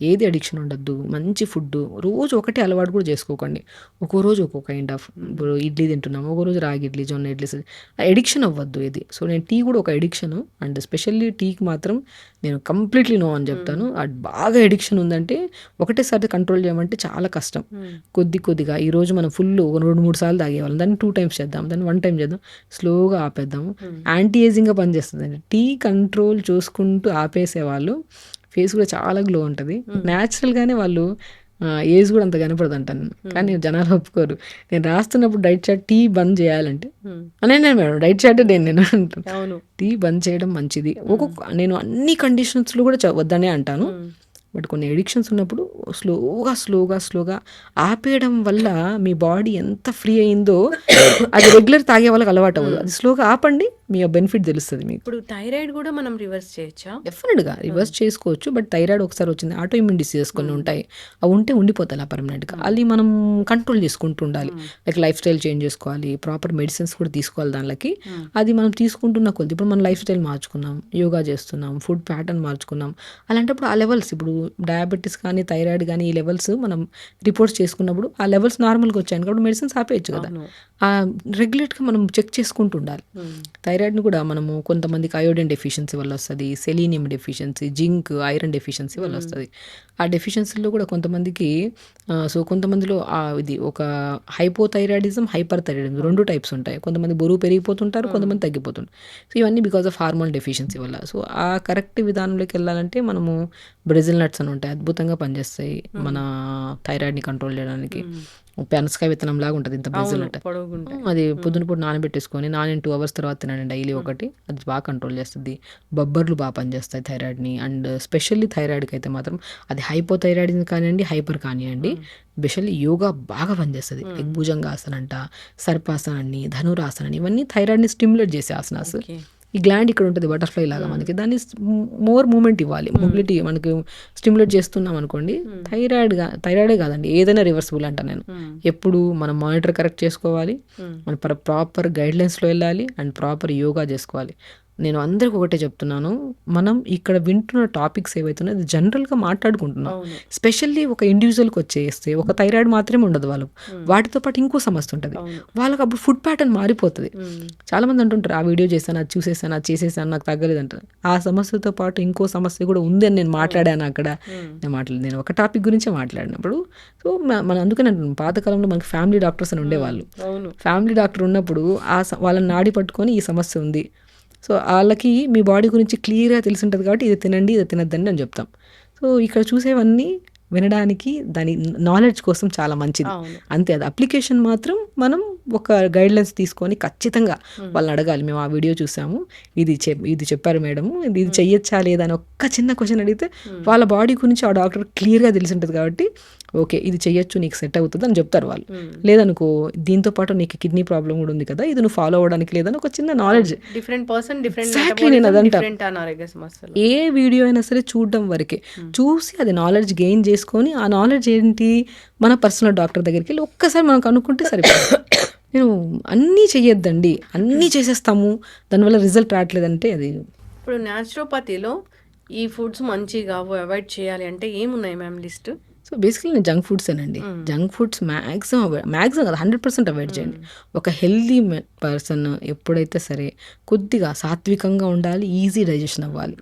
ఏది అడిక్షన్ ఉండద్దు. మంచి ఫుడ్ రోజు ఒకటే అలవాటు కూడా చేసుకోకండి. ఒక్కో రోజు ఒక్కో కైండ్ ఆఫ్, ఇప్పుడు ఇడ్లీ తింటున్నాము, ఒక్కో రోజు రాగి ఇడ్లీ, జొన్న ఇడ్లీ, ఎడిక్షన్ అవ్వద్దు ఇది. సో నేను టీ కూడా ఒక ఎడిక్షన్, అండ్ స్పెషల్లీ టీకి మాత్రం నేను కంప్లీట్లీ నో అని చెప్తాను. అది బాగా ఎడిక్షన్ ఉందంటే ఒకటేసారి కంట్రోల్ చేయమంటే చాలా కష్టం. కొద్దిగా ఈరోజు మనం ఫుల్ 2-3 సార్లు తాగేవాళ్ళం, దాన్ని 2 టైమ్స్ చేద్దాం, దాన్ని 1 టైం చేద్దాం, స్లోగా ఆపేద్దాము. యాంటీ ఏజింగ్గా పనిచేస్తుంది. టీ కంట్రోల్ చూసుకుంటూ ఆపేసేవాళ్ళు ఫేస్ కూడా చాలా గ్లో ఉంటుంది. న్యాచురల్గానే వాళ్ళు ఏజ్ కూడా అంత కనపడదు అంటాను, కానీ జనాలు ఒప్పుకోరు. నేను రాస్తున్నప్పుడు డైట్ చార్ట్ టీ బంద్ చేయాలంటే నేను మేడం డైట్ చార్ట్ నేను అంటాను, టీ బంద్ చేయడం మంచిది. నేను అన్ని కండిషన్స్లో కూడా వద్దనే అంటాను. బట్ కొన్ని ఎడిక్షన్స్ ఉన్నప్పుడు స్లోగా ఆపేయడం వల్ల మీ బాడీ ఎంత ఫ్రీ అయిందో అది రెగ్యులర్ తాగే వాళ్ళకి అలవాటు అవ్వదు. అది స్లోగా ఆపండి, మీ బెనిఫిట్ తెలుస్తుంది మీకు. ఇప్పుడు థైరాయిడ్ కూడా మనం రివర్స్ చేయొచ్చా? డెఫినెట్గా రివర్స్ చేసుకోవచ్చు. బట్ థైరాయిడ్ ఒకసారి వచ్చింది, ఆటో ఇమ్యూన్ డిసీజెస్ కొన్ని ఉంటాయి, అవి ఉంటే ఉండిపోతాయి అలా పర్మనెంట్గా. అది మనం కంట్రోల్ చేసుకుంటూ ఉండాలి. లైఫ్ స్టైల్ చేంజ్ చేసుకోవాలి, ప్రాపర్ మెడిసిన్స్ కూడా తీసుకోవాలి దానికి. అది మనం తీసుకుంటున్న కొద్ది, ఇప్పుడు మనం లైఫ్ స్టైల్ మార్చుకున్నాం, యోగా చేస్తున్నాం, ఫుడ్ ప్యాటర్న్ మార్చుకున్నాం, అలాంటప్పుడు ఆ లెవెల్స్, ఇప్పుడు డయాబెటీస్ కానీ థైరాయిడ్ కానీ ఈ లెవెల్స్ మనం రిపోర్ట్స్ చేసుకున్నప్పుడు ఆ లెవెల్స్ నార్మల్గా వచ్చాయి కాబట్టి మెడిసిన్స్ ఆపేయచ్చు కదా. రెగ్యులేట్గా మనం చెక్ చేసుకుంటూ ఉండాలి. థైరాయిడ్ని కూడా మనము కొంతమందికి అయోడిన్ డెఫిషియన్సీ వల్ల వస్తుంది, selenium deficiency, zinc, iron deficiency వల్ల వస్తుంది. ఆ డెఫిషియన్సీలో కూడా కొంతమందికి సో కొంతమందిలో ఇది ఒక హైపోథైరాయిడిజం, హైపర్ థైరాయిడిజం 2 టైప్స్ ఉంటాయి. కొంతమంది బరువు పెరిగిపోతుంటారు, కొంతమంది తగ్గిపోతుంటారు. సో ఇవన్నీ బికాస్ ఆఫ్ హార్మోన్ డెఫిషియన్సీ వల్ల. సో ఆ కరెక్ట్ విధానంలోకి వెళ్ళాలంటే మనము బ్రెజిల్ నట్స్ అని ఉంటాయి, అద్భుతంగా పనిచేస్తాయి మన థైరాయిడ్ని కంట్రోల్ చేయడానికి. పెనసకాయ విత్తనం లాగా ఉంటుంది ఇంత బ్రెజిల్ నట్. అది పొద్దున పూట నానబెట్టేసుకొని 2 hours తర్వాత తినండి డైలీ ఒకటి. అది బాగా కంట్రోల్ చేస్తుంది. బొబ్బర్లు బాగా పనిచేస్తాయి థైరాయిడ్ని. అండ్ స్పెషల్లీ థైరాయిడ్కి అయితే మాత్రం అది హైపోథైరాయిడిజం కానివ్వండి, హైపర్ కానివ్వండి, స్పెషల్లీ యోగా బాగా పనిచేస్తుంది. లైక్ భుజంగాసన అంట, సర్పాసనాన్ని, ధనురాసనాన్ని, ఇవన్నీ థైరాయిడ్ని స్టిమ్యులేట్ చేసే ఆసనాస్. ఈ గ్లాండ్ ఇక్కడ ఉంటుంది బటర్ఫ్లై లాగా, మనకి దాన్ని మోర్ మూమెంట్ ఇవ్వాలి, మొబిలిటీ మనకి స్టిమ్యులేట్ చేస్తున్నాం అనుకోండి. థైరాయిడే కాదండి, ఏదైనా రివర్సిబుల్ అంట నేను. ఎప్పుడు మనం మానిటర్ కరెక్ట్ చేసుకోవాలి, మన ప్రాపర్ గైడ్లైన్స్లో వెళ్ళాలి, అండ్ ప్రాపర్ యోగా చేసుకోవాలి. నేను అందరికి ఒకటే చెప్తున్నాను, మనం ఇక్కడ వింటున్న టాపిక్స్ ఏవైతున్నాయో అది జనరల్గా మాట్లాడుకుంటున్నాం. స్పెషల్లీ ఒక ఇండివిజువల్కి వచ్చేస్తే ఒక థైరాయిడ్ మాత్రమే ఉండదు వాళ్ళకు, వాటితో పాటు ఇంకో సమస్య ఉంటుంది వాళ్ళకి. అప్పుడు ఫుడ్ ప్యాటర్న్ మారిపోతుంది. చాలామంది అంటుంటారు, ఆ వీడియో చేశాను, అది చూసేసాను, అది చేసేసాను, నాకు తగ్గలేదు అంటారు. ఆ సమస్యతో పాటు ఇంకో సమస్య కూడా ఉంది అని నేను మాట్లాడాను అక్కడ. నేను ఒక టాపిక్ గురించే మాట్లాడినప్పుడు. సో మనం అందుకని అంటున్నాం, పాతకాలంలో మనకి ఫ్యామిలీ డాక్టర్స్ అని ఉండేవాళ్ళు. ఫ్యామిలీ డాక్టర్ ఉన్నప్పుడు వాళ్ళని నాడి పట్టుకొని ఈ సమస్య ఉంది, సో వాళ్ళకి మీ బాడీ గురించి క్లియర్గా తెలిసి ఉంటుంది కాబట్టి ఇది తినండి, ఇది తినద్దండి అని చెప్తాం. సో ఇక్కడ చూసేవన్నీ వినడానికి దాని నాలెడ్జ్ కోసం చాలా మంచిది అంతే. అది అప్లికేషన్ మాత్రం మనం ఒక గైడ్లైన్స్ తీసుకొని ఖచ్చితంగా వాళ్ళని అడగాలి. మేము ఆ వీడియో చూసాము, ఇది చెప్పారు మేడం, ఇది చెయ్యొచ్చా లేదా అని ఒక్క చిన్న క్వశ్చన్ అడిగితే వాళ్ళ బాడీ గురించి ఆ డాక్టర్ క్లియర్గా తెలిసి ఉంటుంది కాబట్టి ఓకే ఇది చెయ్యొచ్చు, నీకు సెట్ అవుతుంది అని చెప్తారు వాళ్ళు. లేదనుకో దీంతో పాటు నీకు కిడ్నీ ప్రాబ్లం కూడా ఉంది కదా, ఇది నువ్వు ఫాలో అవ్వడానికి లేదని ఒక చిన్న నాలెడ్జ్. నేను అదంతా ఏ వీడియో అయినా సరే చూడడం వరకే, చూసి అది నాలెడ్జ్ గెయిన్ చేసుకొని ఆ నాలెడ్జ్ ఏంటి మన పర్సనల్ డాక్టర్ దగ్గరికి వెళ్ళి ఒక్కసారి మనం కనుక్కుంటే సరిపోతుంది. నేను అన్నీ చెయ్యొద్దండి, అన్నీ చేసేస్తాము దానివల్ల రిజల్ట్ రావట్లేదంటే అది. ఇప్పుడు న్యాచురోపతిలో ఈ ఫుడ్స్ మంచిగా అవాయిడ్ చేయాలి అంటే ఏమున్నాయి మ్యామ్ లిస్ట్? సో బేసికలీ నేను జంక్ ఫుడ్స్ ఏనండి. జంక్ ఫుడ్స్ మ్యాక్సిమం కదా 100% అవాయిడ్ చేయండి. ఒక హెల్దీ పర్సన్ ఎప్పుడైతే సరే కొద్దిగా సాత్వికంగా ఉండాలి, ఈజీ డైజెషన్ అవ్వాలి.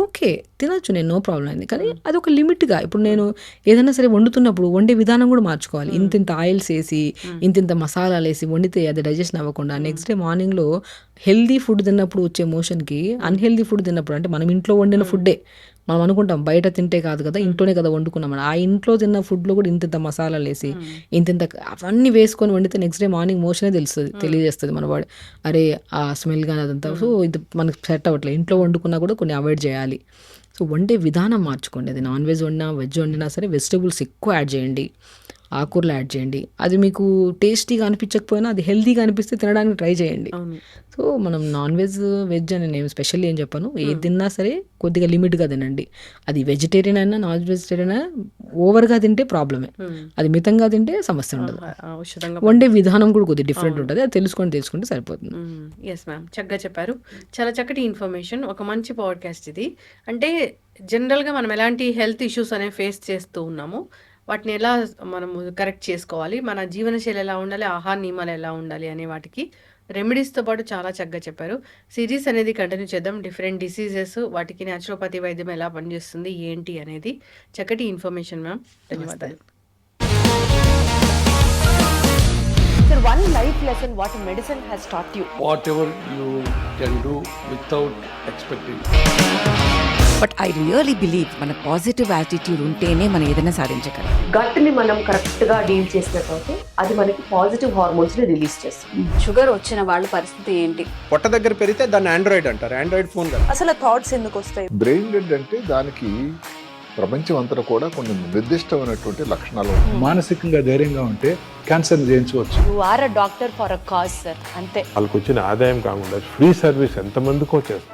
ఓకే తినచ్చు, నేను నో ప్రాబ్లం అయింది, కానీ అది ఒక లిమిట్గా. ఇప్పుడు నేను ఏదైనా సరే వండుతున్నప్పుడు వండే విధానం కూడా మార్చుకోవాలి. ఇంతింత ఆయిల్స్ వేసి ఇంతింత మసాలాలు వేసి వండితే అది డైజెషన్ అవ్వకుండా నెక్స్ట్ డే మార్నింగ్లో హెల్దీ ఫుడ్ తిన్నప్పుడు వచ్చే మోషన్కి అన్హెల్దీ ఫుడ్ తిన్నప్పుడు, అంటే మనం ఇంట్లో వండిన ఫుడ్డే మనం అనుకుంటాం బయట తింటే కాదు కదా, ఇంట్లోనే కదా వండుకున్నాం, ఆ ఇంట్లో తిన్న ఫుడ్లో కూడా ఇంతింత మసాలాలు వేసి ఇంతింత అవన్నీ వేసుకొని వండితే నెక్స్ట్ డే మార్నింగ్ మోషనే తెలియజేస్తుంది మన బాడీ, అరే ఆ స్మెల్ కానీ అదంతా. సో ఇది మనకు సెట్ అవ్వట్లేదు. ఇంట్లో వండుకున్నా కూడా కొన్ని అవాయిడ్ చేయాలి. సో వండే విధానం మార్చుకోండి. అది నాన్ వెజ్ వండినా వెజ్ వండినా సరే వెజిటబుల్స్ ఎక్కువ యాడ్ చేయండి, ఆకుకూరలు యాడ్ చేయండి. అది మీకు టేస్టీగా అనిపించకపోయినా అది హెల్తీగా అనిపిస్తే తినడానికి ట్రై చేయండి. సో మనం నాన్ వెజ్ అని నేను స్పెషల్లీ ఏం చెప్పాను, ఏది తిన్నా సరే కొద్దిగా లిమిట్గా తినండి. అది వెజిటేరియన్ అయినా నాన్ వెజిటేరియన్ అయినా ఓవర్గా తింటే ప్రాబ్లమే, అది మితంగా తింటే సమస్య ఉండదు. వండే విధానం కూడా కొద్దిగా డిఫరెంట్ ఉంటుంది, అది తెలుసుకుంటే సరిపోతుంది. ఎస్ మ్యామ్, చక్కగా చెప్పారు, చాలా చక్కటి ఇన్ఫర్మేషన్, ఒక మంచి పాడ్కాస్ట్ ఇది. అంటే జనరల్గా మనం ఎలాంటి హెల్త్ ఇష్యూస్ అనేవి ఫేస్ చేస్తూ ఉన్నాము, వాటిని ఎలా మనము కరెక్ట్ చేసుకోవాలి, మన జీవనశైలి ఎలా ఉండాలి, ఆహార నియమాలు ఎలా ఉండాలి అనే వాటికి రెమెడీస్తో పాటు చాలా చక్కగా చెప్పారు. సిరీస్ అనేది కంటిన్యూ చేద్దాం, డిఫరెంట్ డిసీజెస్, వాటికి న్యాచురోపతి వైద్యం ఎలా పనిచేస్తుంది ఏంటి అనేది. చక్కటి ఇన్ఫర్మేషన్ మ్యామ్, ధన్యవాదాలు. Sir, one life lesson what medicine has taught you. Whatever you can do without expecting. But I really believe మన పాజిటివ్ యాటిట్యూడ్ ఉంటేనే మనం ఏదైనా సాధించగలం. గట్ని మనం కరెక్ట్గా డీల్ చేసినట్లయితే అది మనకి పాజిటివ్ హార్మోన్స్ని రిలీజ్ చేస్తుంది. షుగర్ వచ్చిన వాళ్ళ పరిస్థితి ఏంటి? పొట్ట దగ్గర పెరిగితే దాన్ని ఆండ్రాయిడ్ అంటారు, ఆండ్రాయిడ్ ఫోన్ కదా. అసలు థాట్స్ ఎందుకు వస్తాయి? బ్రెయిన్ డెడ్ అంటే దానికి ప్రపంచం అంతా కూడా కొన్ని నిర్దిష్టమైనటువంటి లక్షణాలు. మానసికంగా ధైర్యంగా ఉంటే క్యాన్సర్ జయించవచ్చు. You are a doctor for a cause sir, అంతే. వాళ్ళకి వచ్చిన ఆదాయం కాకుండా ఫ్రీ సర్వీస్ ఎంతమందికో చేస్తారు.